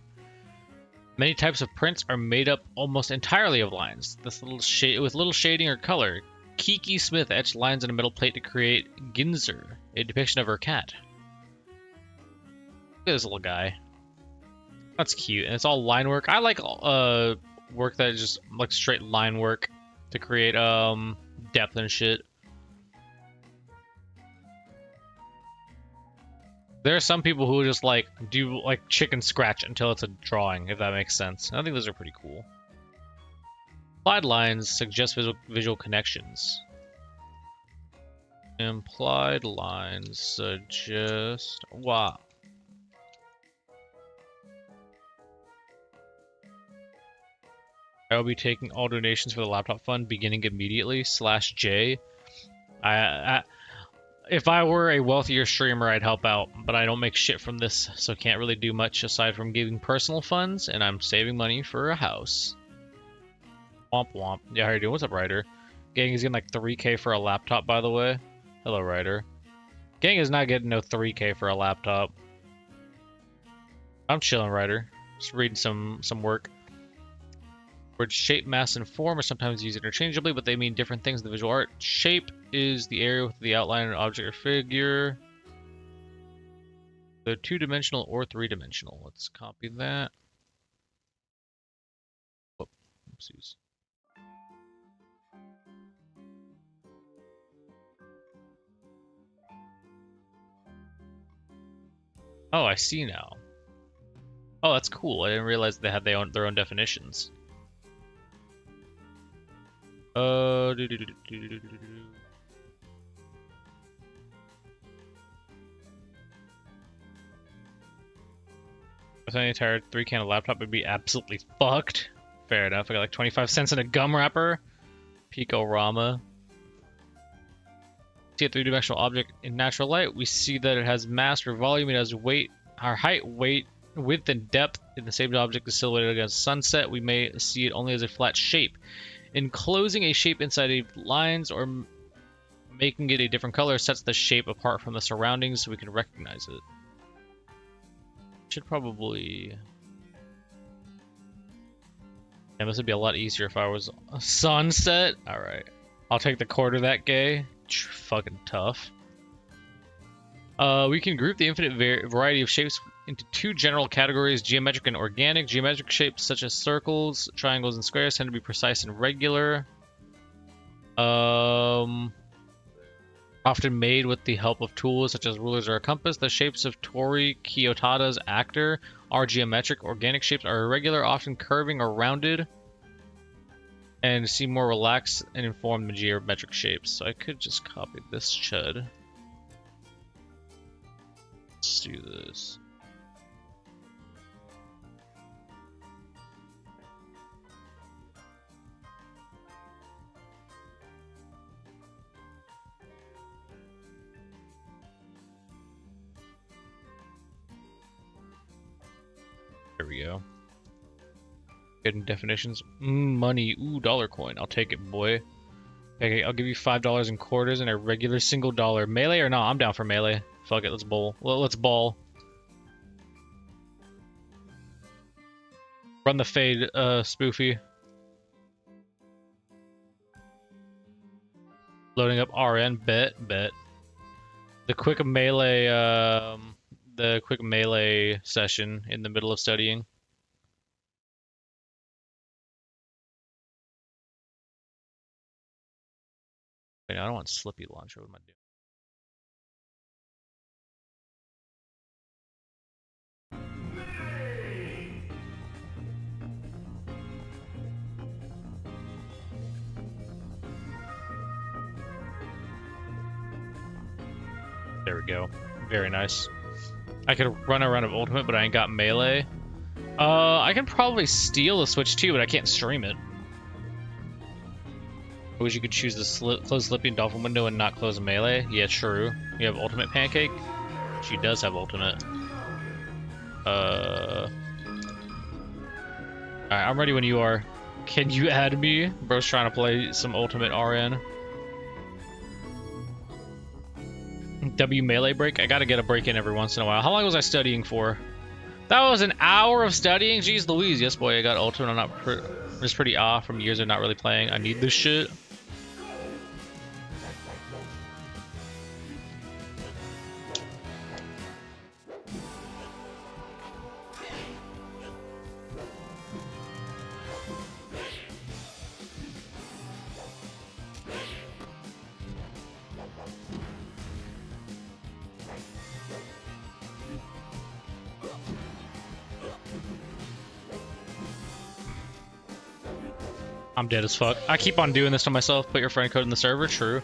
Many types of prints are made up almost entirely of lines, with little shading or color. Kiki Smith etched lines on a metal plate to create Ginzer, a depiction of her cat. Look at this little guy. That's cute, and it's all line work. I like work that is just like straight line work to create depth and shit. There are some people who just like do like chicken scratch until it's a drawing, if that makes sense. I think those are pretty cool. Implied lines suggest visual connections. Implied lines suggest... Wow. I will be taking all donations for the laptop fund beginning immediately. /J. If I were a wealthier streamer, I'd help out, but I don't make shit from this, so can't really do much aside from giving personal funds, and I'm saving money for a house. Womp womp. Yeah, how you doing? What's up, Ryder? Gang is getting like 3K for a laptop, by the way. Hello, Ryder. Gang is not getting no 3K for a laptop. I'm chilling, Ryder. Just reading some work. Words shape, mass, and form are sometimes used interchangeably, but they mean different things in the visual art. Shape is the area with the outline of an object or figure. They're two-dimensional or three-dimensional. Let's copy that. Oh, oopsies. Oh, I see now. Oh, that's cool. I didn't realize they had their own definitions. If any entire 3-can laptop would be absolutely fucked. Fair enough. I got like 25 cents in a gum wrapper. Pico-Rama. See a three-dimensional object in natural light. We see that it has mass or volume. It has weight, our height, weight, width, and depth. In the same object is silhouetted against sunset. We may see it only as a flat shape. Enclosing a shape inside a lines or making it a different color sets the shape apart from the surroundings so we can recognize it. Should probably... Yeah, this would be a lot easier if I was a sunset. Alright. I'll take the quarter that gay. Fucking tough. We can group the infinite variety of shapes into two general categories, geometric and organic. Geometric shapes such as circles, triangles, and squares tend to be precise and regular. Often made with the help of tools such as rulers or a compass. The shapes of Tori Kiyotada's actor are geometric. Organic shapes are irregular, often curving or rounded, and seem more relaxed and informed than geometric shapes. So I could just copy this chud. Let's do this. we go. Hidden definitions. Money. Ooh, dollar coin. I'll take it, boy. Okay, I'll give you $5 in quarters and a regular single dollar. Melee or no? I'm down for melee. Fuck it, let's bowl. Well, let's ball. Run the fade, spoofy. Loading up RN. Bet. The quick melee session in the middle of studying. Wait, I don't want Slippy Launcher. What am I doing? There we go. Very nice. I could run a run of ultimate, but I ain't got melee. I can probably steal the Switch too, but I can't stream it. I wish you could choose the close Slippy and Dolphin window and not close melee. Yeah, true. You have ultimate Pancake? She does have ultimate. Alright, I'm ready when you are. Can you add me? Bro's trying to play some ultimate RN. W melee break? I gotta get a break in every once in a while. How long was I studying for? That was an hour of studying? Jeez Louise. Yes, boy, I got ultimate. I'm not just pretty off from years of not really playing. I need this shit. I'm dead as fuck. I keep on doing this to myself. Put your friend code in the server. True.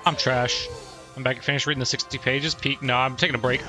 I'm trash. I'm back. Finished reading the 60 pages. Peak. No, I'm taking a break.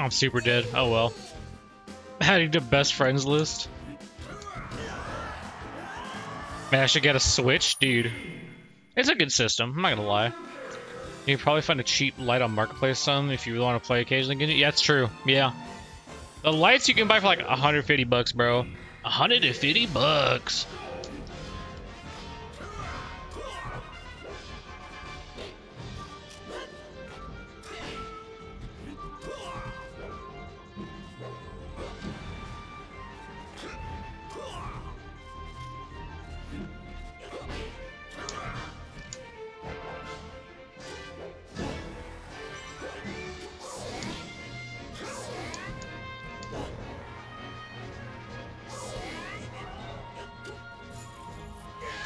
I'm super dead. Oh well. Adding to best friends list. Man, I should get a Switch, dude. It's a good system, I'm not gonna lie. You can probably find a cheap light on Marketplace some if you really want to play occasionally. Yeah, it's true. Yeah. The lights you can buy for like 150 bucks, bro. 150 bucks.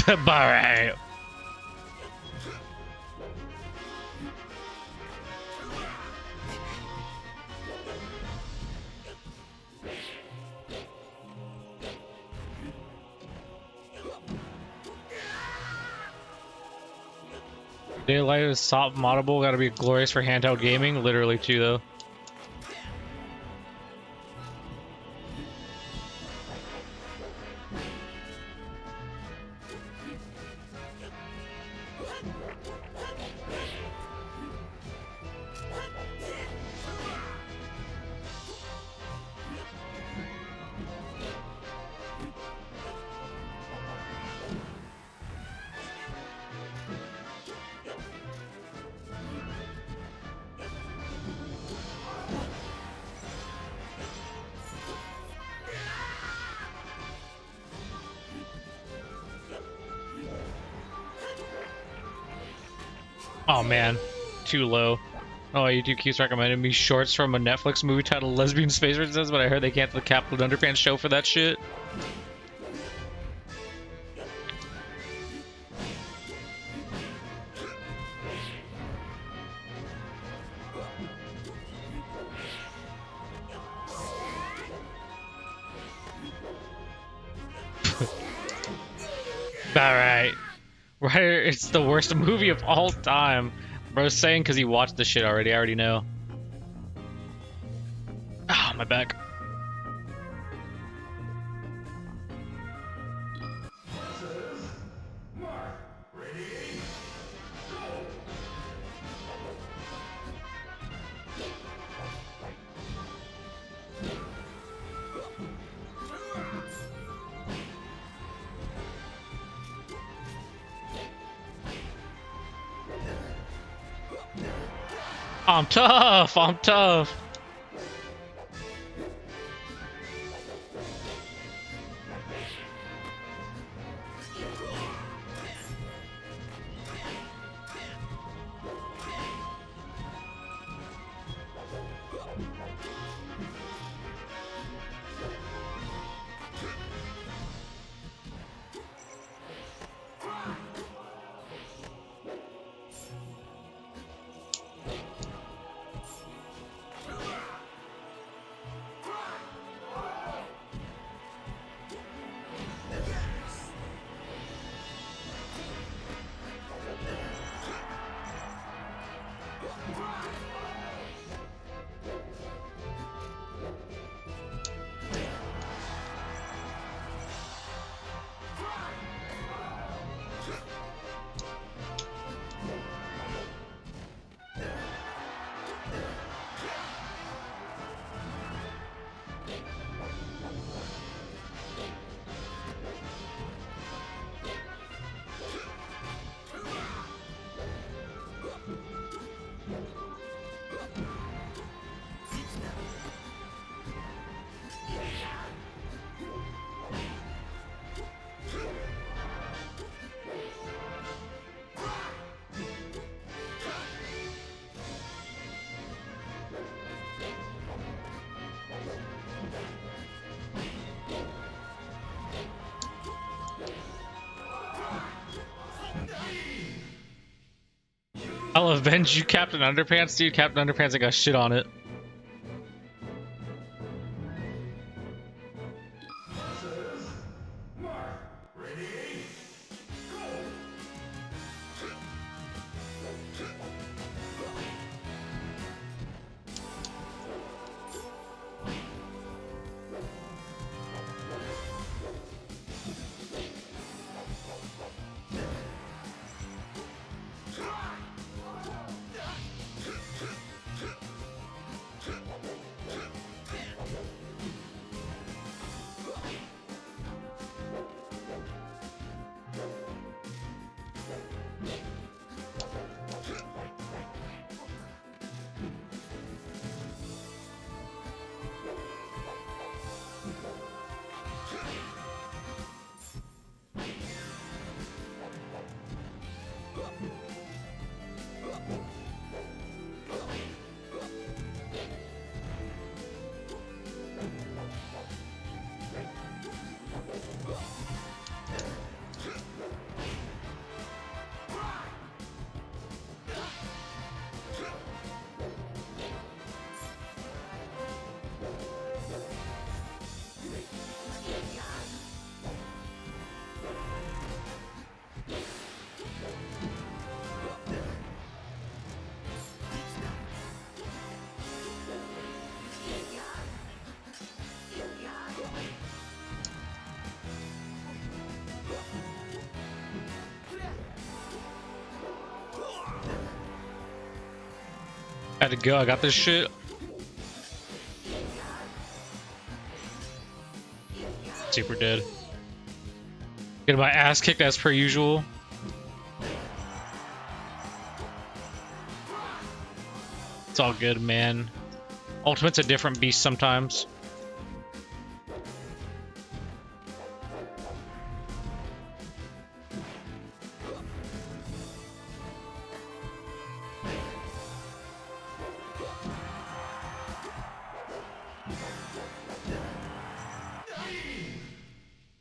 Alright. Daylight is soft moddable, gotta be glorious for handheld gaming. Literally too though. Oh man, too low. Oh, YouTube keeps recommending me shorts from a Netflix movie titled Lesbian Space Princess, but I heard they canceled the Captain Underpants show for that shit. Alright. Right, it's the worst movie of all time. Bro's saying because he watched the shit already. I already know. Ah, my back. I'm tough. I'm tough. I'll avenge you, Captain Underpants, dude. Captain Underpants, I got shit on it. Had to go. I got this shit. Super dead. Getting my ass kicked as per usual. It's all good, man. Ultimate's a different beast sometimes.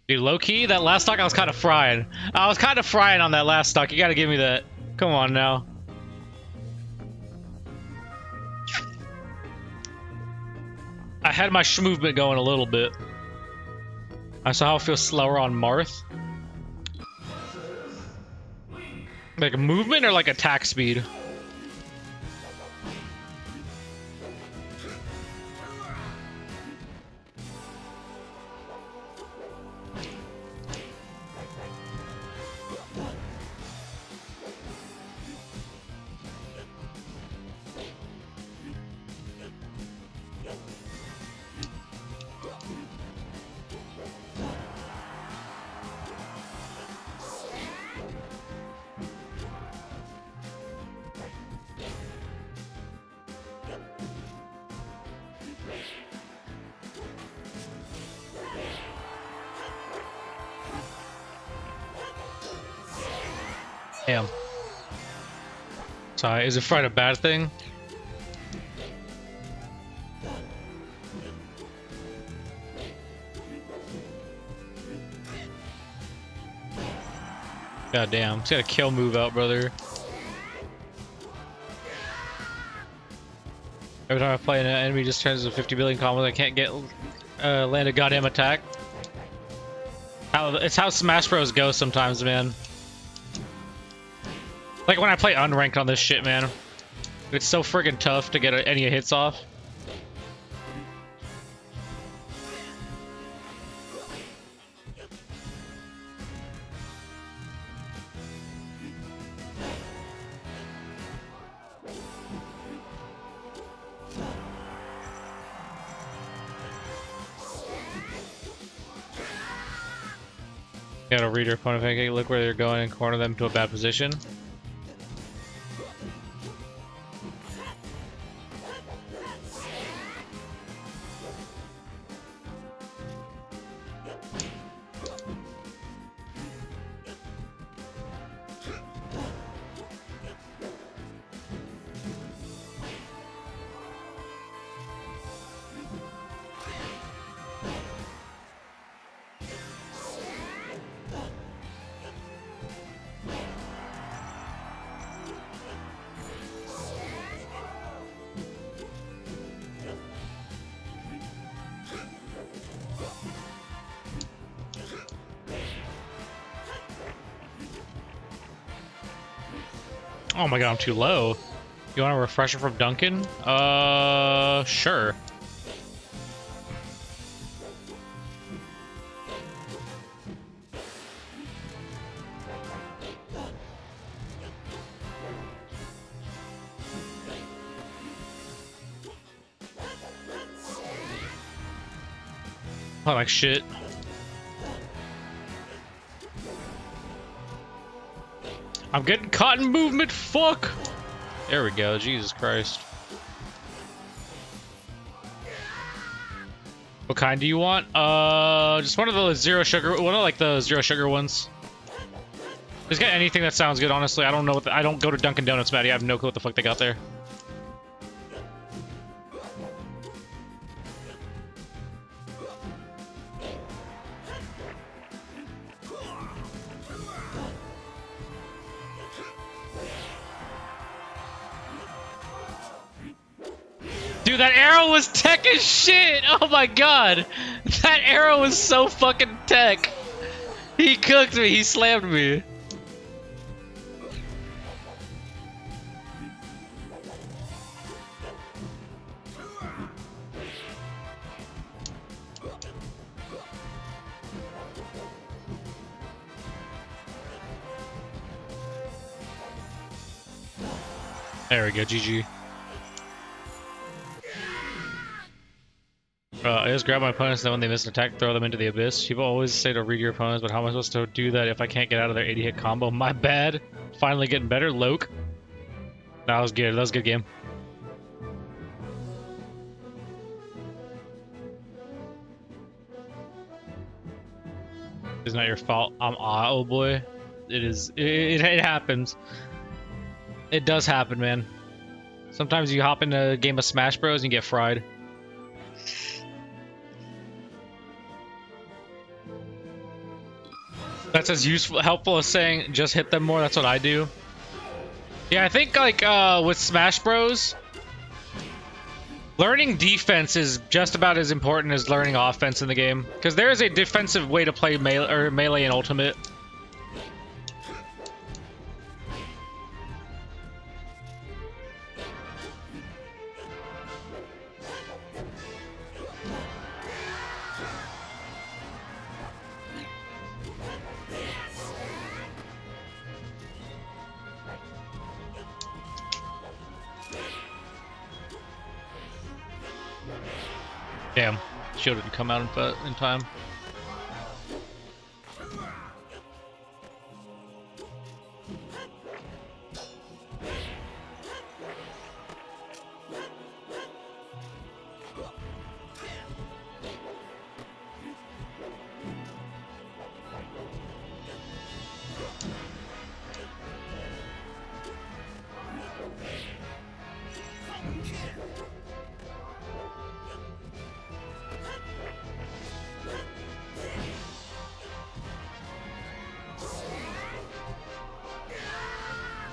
Dude, low-key, that last stock I was kind of frying. I was kind of frying on that last stock. You gotta give me that. Come on now. I had my movement going a little bit. I saw how it feels slower on Marth. Like a movement or like attack speed? Damn. Sorry, is it fright a bad thing? God damn, he's got a kill move out, brother. Every time I play an enemy just turns into 50 billion combos, I can't get land a goddamn attack. It's how Smash Bros go sometimes, man. Like when I play unranked on this shit, man. It's so friggin' tough to get any hits off. You gotta read your opponent pancake, look where they're going, and corner them to a bad position. Oh my god, I'm too low. You want a refresher from Duncan? Sure. I like shit. I'm getting caught in movement, fuck! There we go, Jesus Christ. What kind do you want? Just one of the zero sugar, one of like the zero sugar ones. Just get anything that sounds good, honestly. I don't know what I don't go to Dunkin' Donuts, Maddie. I have no clue what the fuck they got there. Dude, that arrow was tech as shit! Oh my god! That arrow was so fucking tech! He cooked me, he slammed me. There we go, GG. I just grab my opponents, then when they miss an attack, throw them into the abyss. People always say to read your opponents, but how am I supposed to do that if I can't get out of their 80-hit combo? My bad. Finally getting better. Loke. That was good. That was a good game. It's not your fault. Oh boy. It is. It happens. It does happen, man. Sometimes you hop into a game of Smash Bros. and you get fried. That's as helpful as saying just hit them more. That's what I do. Yeah, I think like with Smash Bros, learning defense is just about as important as learning offense in the game, because there is a defensive way to play melee and Ultimate. Damn, shield didn't come out in time.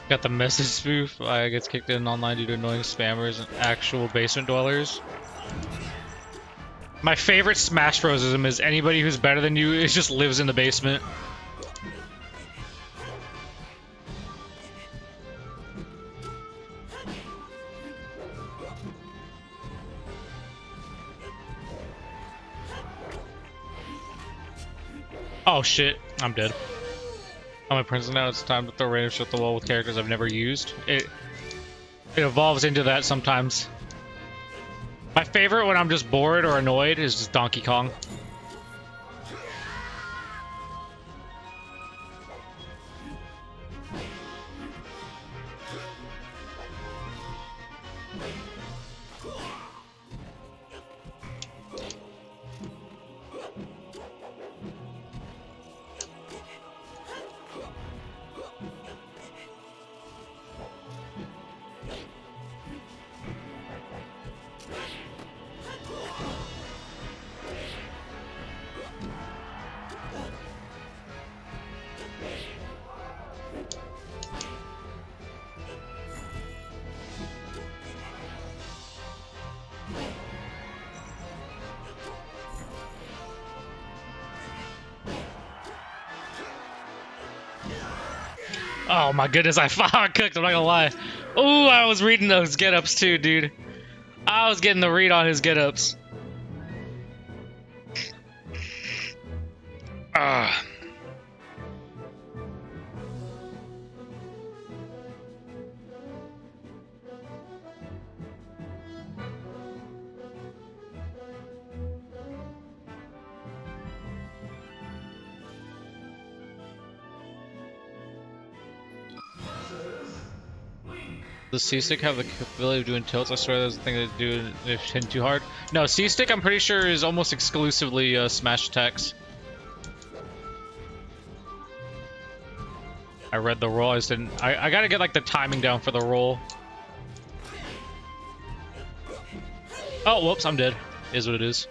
Got the message spoof. I gets kicked in online due to annoying spammers and actual basement dwellers. My favorite Smash Brosism is anybody who's better than you just lives in the basement. Oh shit, I'm dead. I'm a princess now, it's time to throw random shit at the wall with characters I've never used. It evolves into that sometimes. My favorite when I'm just bored or annoyed is just Donkey Kong. Oh my goodness, I cooked, I'm not gonna lie. Ooh, I was reading those get-ups too, dude. I was getting the read on his get-ups. Ah. Does C-Stick have the capability of doing tilts? I swear there's a thing that do if hitting too hard. No, C-Stick I'm pretty sure is almost exclusively smash attacks. I read the roll, I just didn't... I gotta get like the timing down for the roll. Oh, whoops, I'm dead. Is what it is.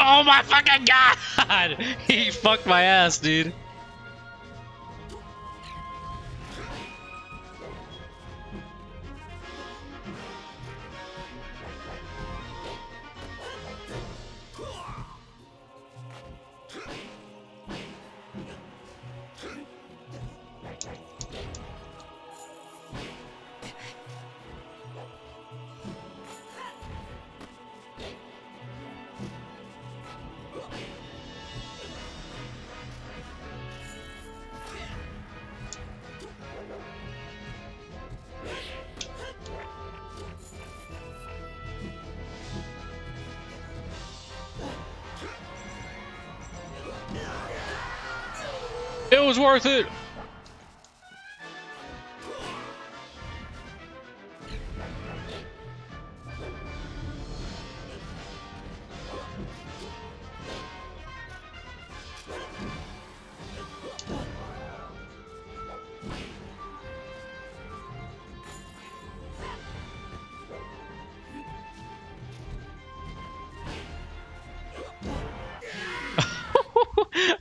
Oh my fucking god! He fucked my ass, dude. It was worth it.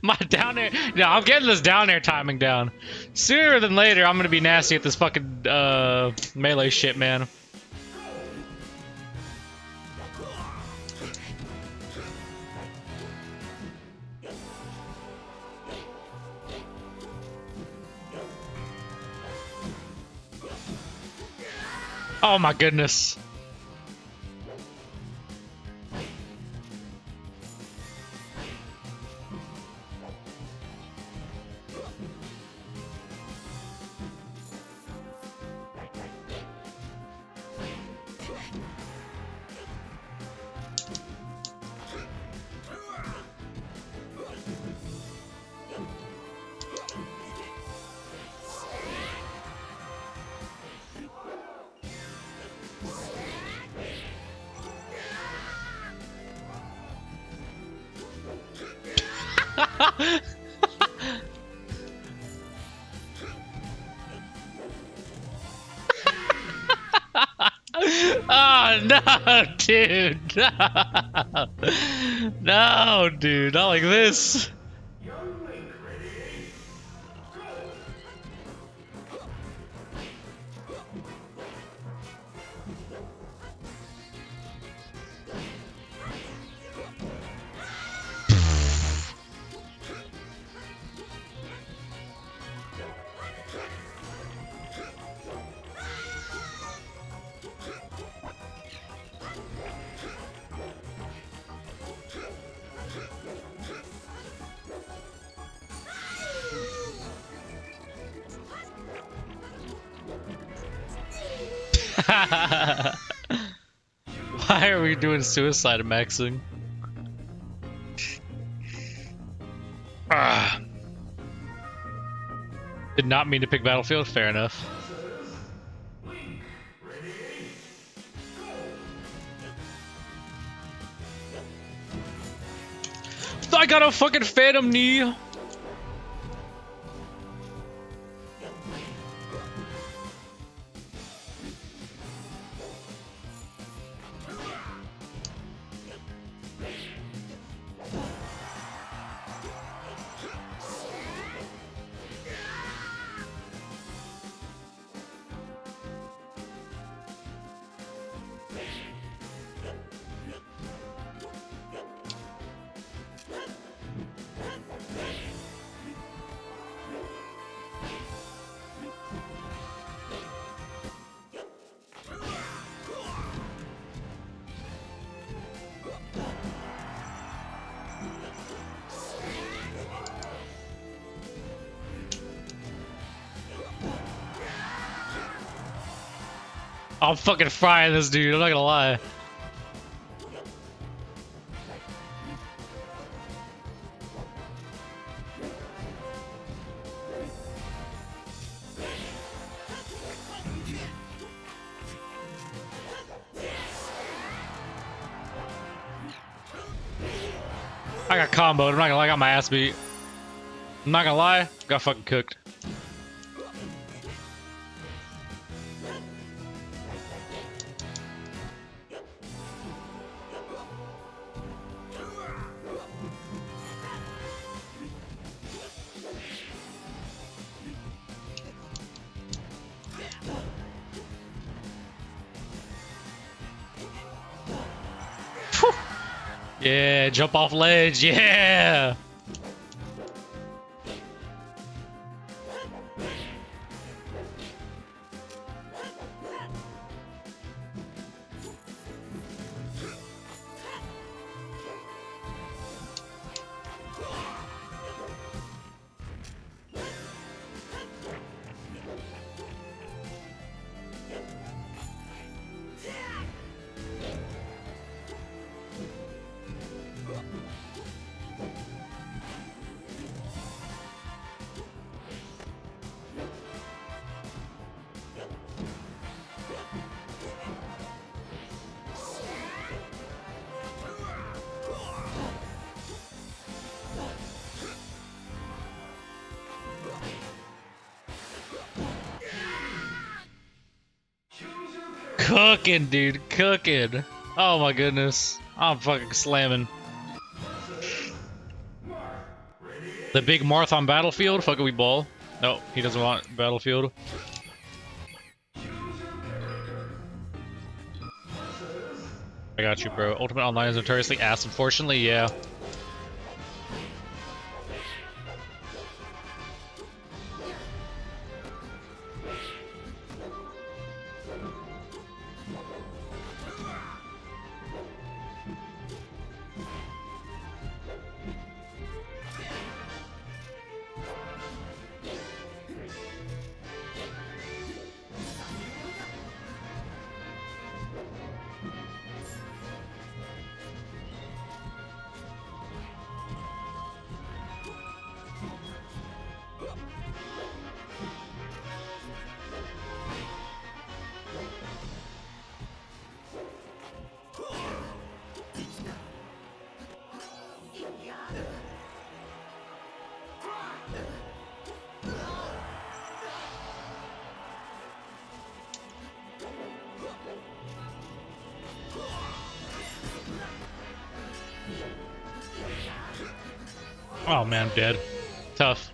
My down air. No, I'm getting this down air timing down. Sooner than later, I'm gonna be nasty at this fucking melee shit, man. Oh my goodness. Oh no, dude! No, no, dude! Not like this. Why are we doing suicide maxing? Did not mean to pick Battlefield, fair enough. I got a fucking Phantom knee! I'm fucking frying this dude, I'm not gonna lie. I got comboed, I'm not gonna lie, I got my ass beat. I'm not gonna lie, got fucking cooked. Yeah, jump off ledge. Yeah. Cooking, dude, cooking. Oh my goodness. I'm fucking slamming. The big Marth on Battlefield? Fucking we ball. No, he doesn't want Battlefield. I got you, bro. Ultimate Online is notoriously ass, unfortunately, yeah. Oh man, I'm dead. Tough.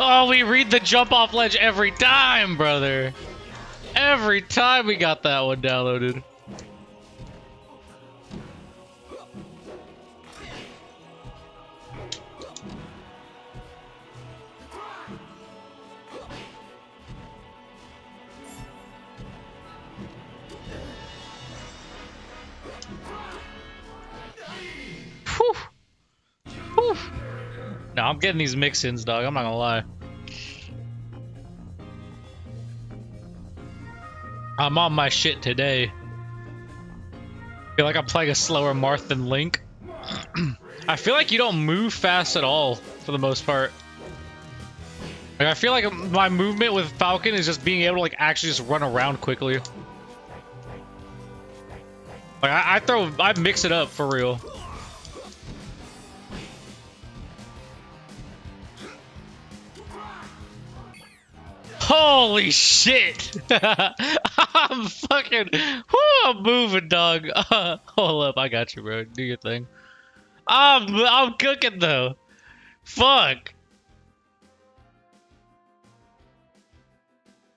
Oh, we read the jump off ledge every time, brother. Every time we got that one downloaded. Whew. Whew. No, I'm getting these mix-ins, dog. I'm not gonna lie. I'm on my shit today. I feel like I'm playing a slower Marth than Link. I feel like you don't move fast at all, for the most part. Like, I feel like my movement with Falcon is just being able to, like, actually just run around quickly. Like, I mix it up, for real. Holy shit! I'm fucking... Whoo, I'm moving, dog. Hold up, I got you, bro. Do your thing. I'm cooking, though. Fuck.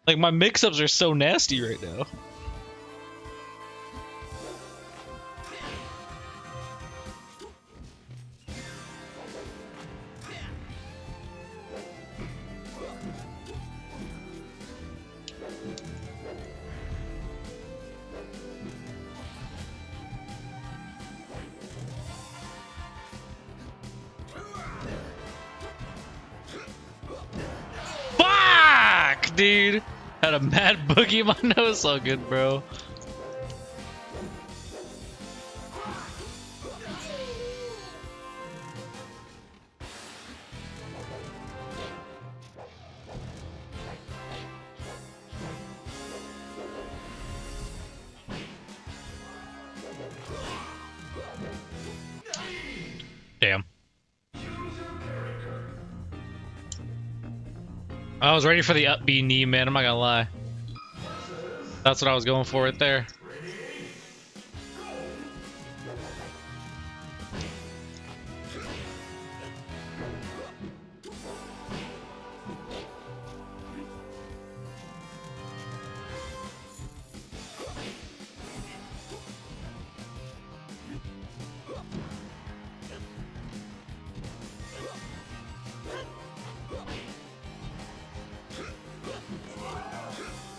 Like, my mix-ups are so nasty right now. Fuck, dude. Had a mad boogie in my nose. So good, bro. Damn. I was ready for the up B knee, man. I'm not gonna lie. That's what I was going for right there.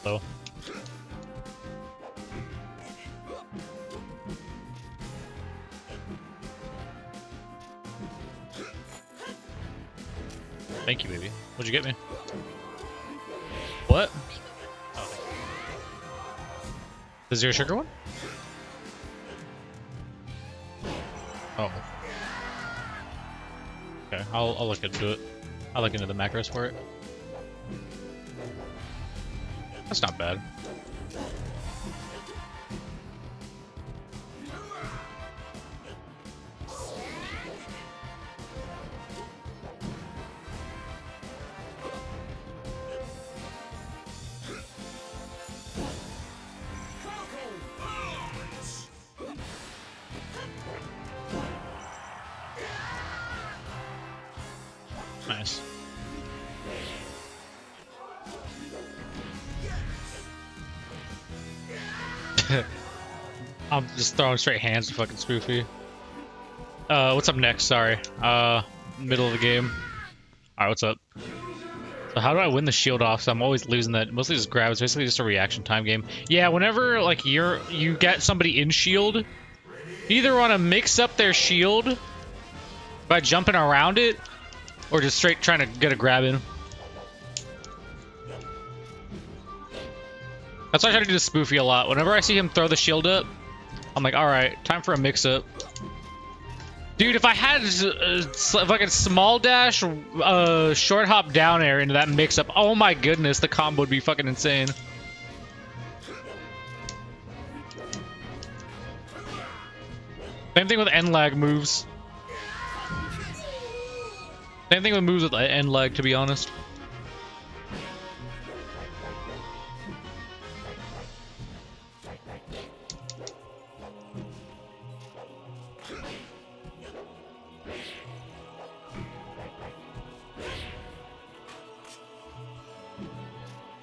So. Thank you, baby. What'd you get me? What? Oh. Is there a sugar one? Oh. Okay, I'll look into it. I'll look into the macros for it. That's not bad. Nice. I'm just throwing straight hands to fucking Spoofy. What's up next? Sorry. Middle of the game. Alright, what's up? So how do I win the shield off? So I'm always losing that. Mostly just grab. It's basically just a reaction time game. Yeah, whenever like you get somebody in shield, you either want to mix up their shield by jumping around it, or just straight trying to get a grab in. That's why I try to do the Spoofy a lot. Whenever I see him throw the shield up, I'm like, alright, time for a mix-up. Dude, if I had a fucking small dash, short hop down air into that mix-up, oh my goodness, the combo would be fucking insane. Same thing with end lag moves. Same thing with moves with end lag, to be honest.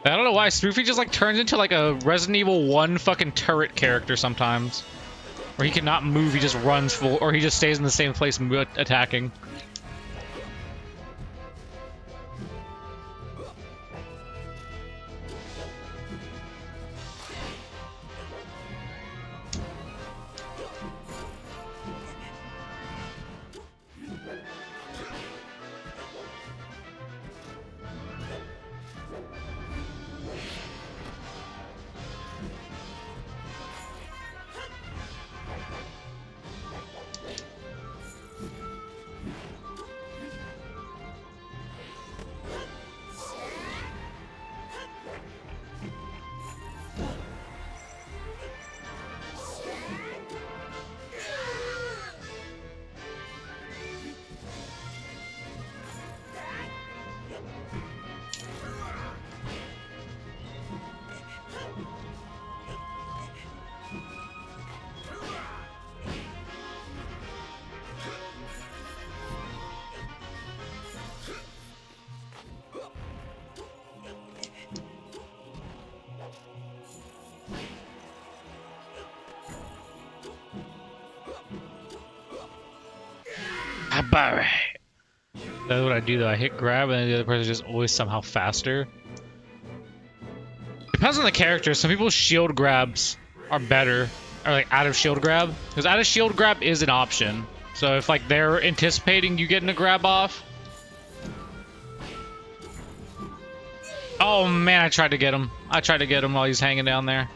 I don't know why Spoofy just like turns into like a Resident Evil 1 fucking turret character sometimes. Where he cannot move, he just runs full, or he just stays in the same place attacking. That's what I do though. I hit grab and the other person is just always somehow faster. Depends on the character. Some people's shield grabs are better, or like out of shield grab, because out of shield grab is an option. So if like they're anticipating you getting a grab off, Oh man, I tried to get him. I tried to get him while he's hanging down there.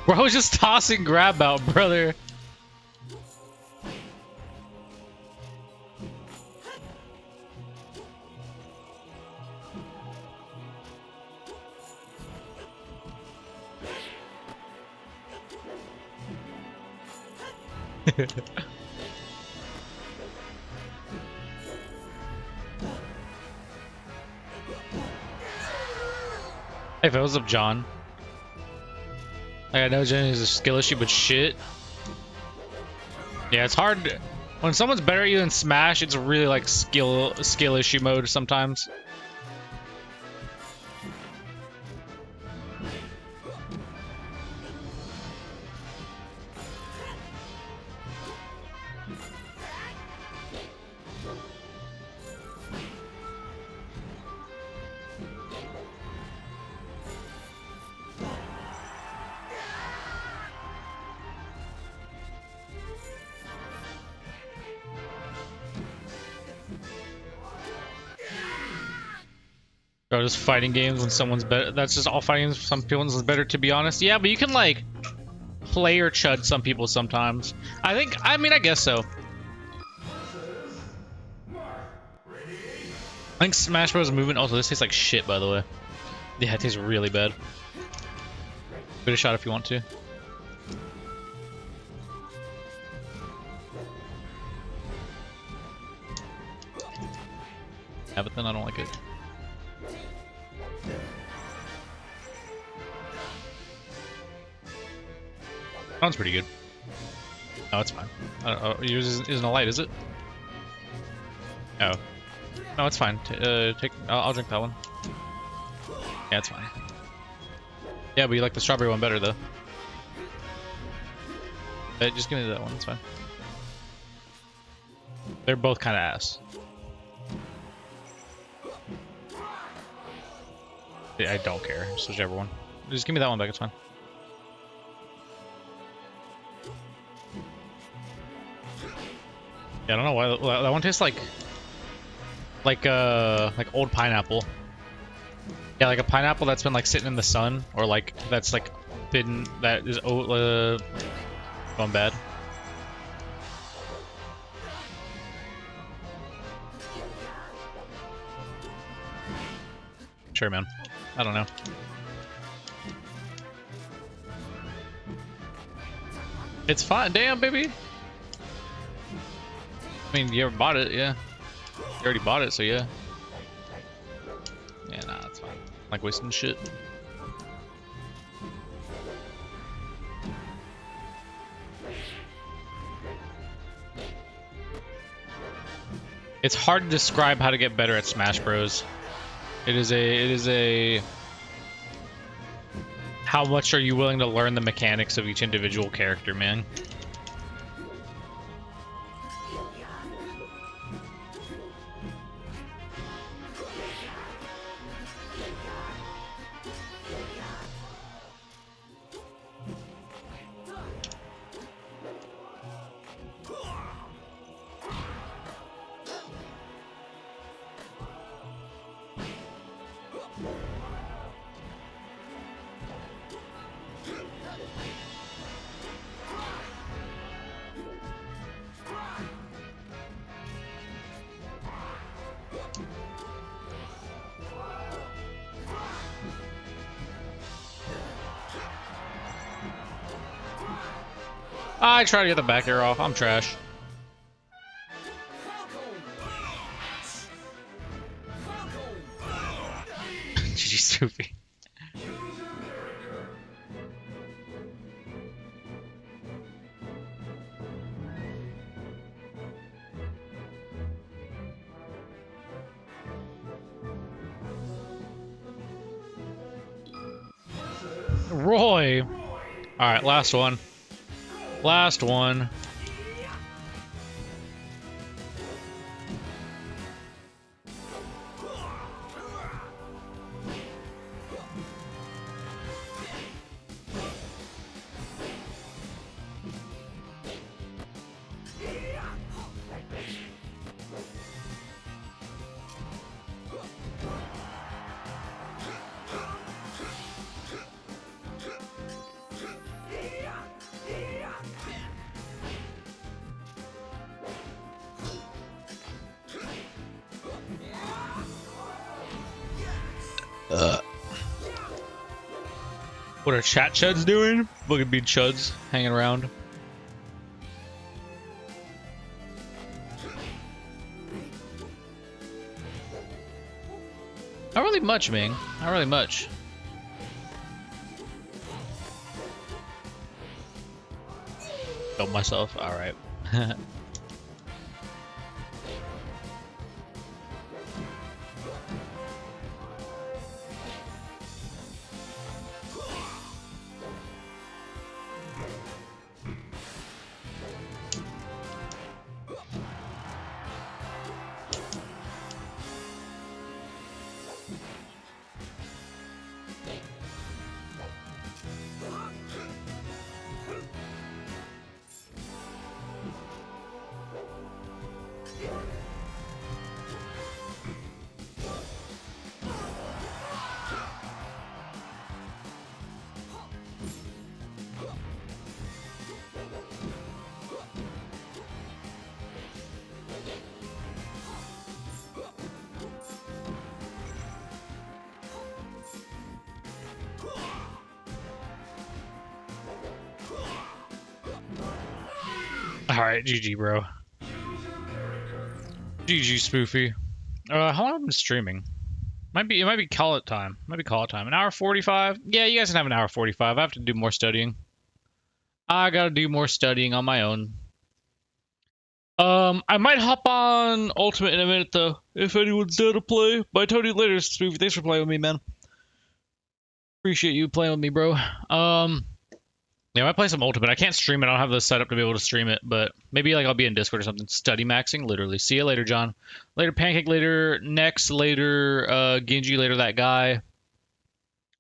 Bro was just tossing grab out, brother. Hey, what's up, John? I know Jenny is a skill issue, but shit. Yeah, it's hard. When someone's better at you in Smash, it's really like skill issue mode sometimes. Bro, just fighting games when someone's better. That's just all fighting games. Some people's better, to be honest. Yeah, but you can like player chud some people sometimes. I mean, I guess so. I think Smash Bros. Movement. Also, this tastes like shit, by the way. Yeah, it tastes really bad. Give it a shot if you want to. Yeah, but then I don't like it. Sounds pretty good. Oh, it's fine. Yours isn't a light, is it? Oh. No, it's fine. I'll drink that one. Yeah, it's fine. Yeah, but you like the strawberry one better, though. Just give me that one, it's fine. They're both kind of ass. Yeah, I don't care. Just whichever one. Just give me that one back, it's fine. Yeah, I don't know why that one tastes like old pineapple. Yeah, like a pineapple that's been like sitting in the sun, or like that's like that is going bad. Sure, man. I don't know. It's fine. Damn, baby. I mean, you ever bought it? Yeah. You already bought it, so yeah. Yeah, nah, that's fine. Like wasting shit. It's hard to describe how to get better at Smash Bros. It is a how much are you willing to learn the mechanics of each individual character, man? I try to get the back air off. I'm trash. GG Soupy. Roy. All right, last one. Last one. What are chat chuds doing? Look at me chuds hanging around. Not really much, Ming. Not really much. Killed myself. Alright. Alright, GG, bro. GG, Spoofy. How long have I been streaming? It might be call it time. Might be call it time. An hour 45? Yeah, you guys can have an hour 45. I have to do more studying. I gotta do more studying on my own. I might hop on Ultimate in a minute, though, if anyone's there to play. But I told you later, Spoofy. Thanks for playing with me, man. Appreciate you playing with me, bro. Yeah, I might play some Ultimate. I can't stream it. I don't have the setup to be able to stream it, but maybe like I'll be in Discord or something. Study maxing, literally. See you later, John. Later, Pancake. Later, Nex. Later, Genji. Later, that guy.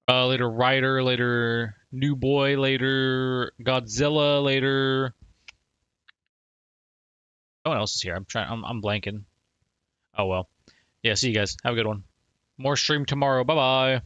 Later, Ryder. Later, New Boy. Later, Godzilla. Later. No one else is here. I'm blanking. Oh well. Yeah. See you guys. Have a good one. More stream tomorrow. Bye bye.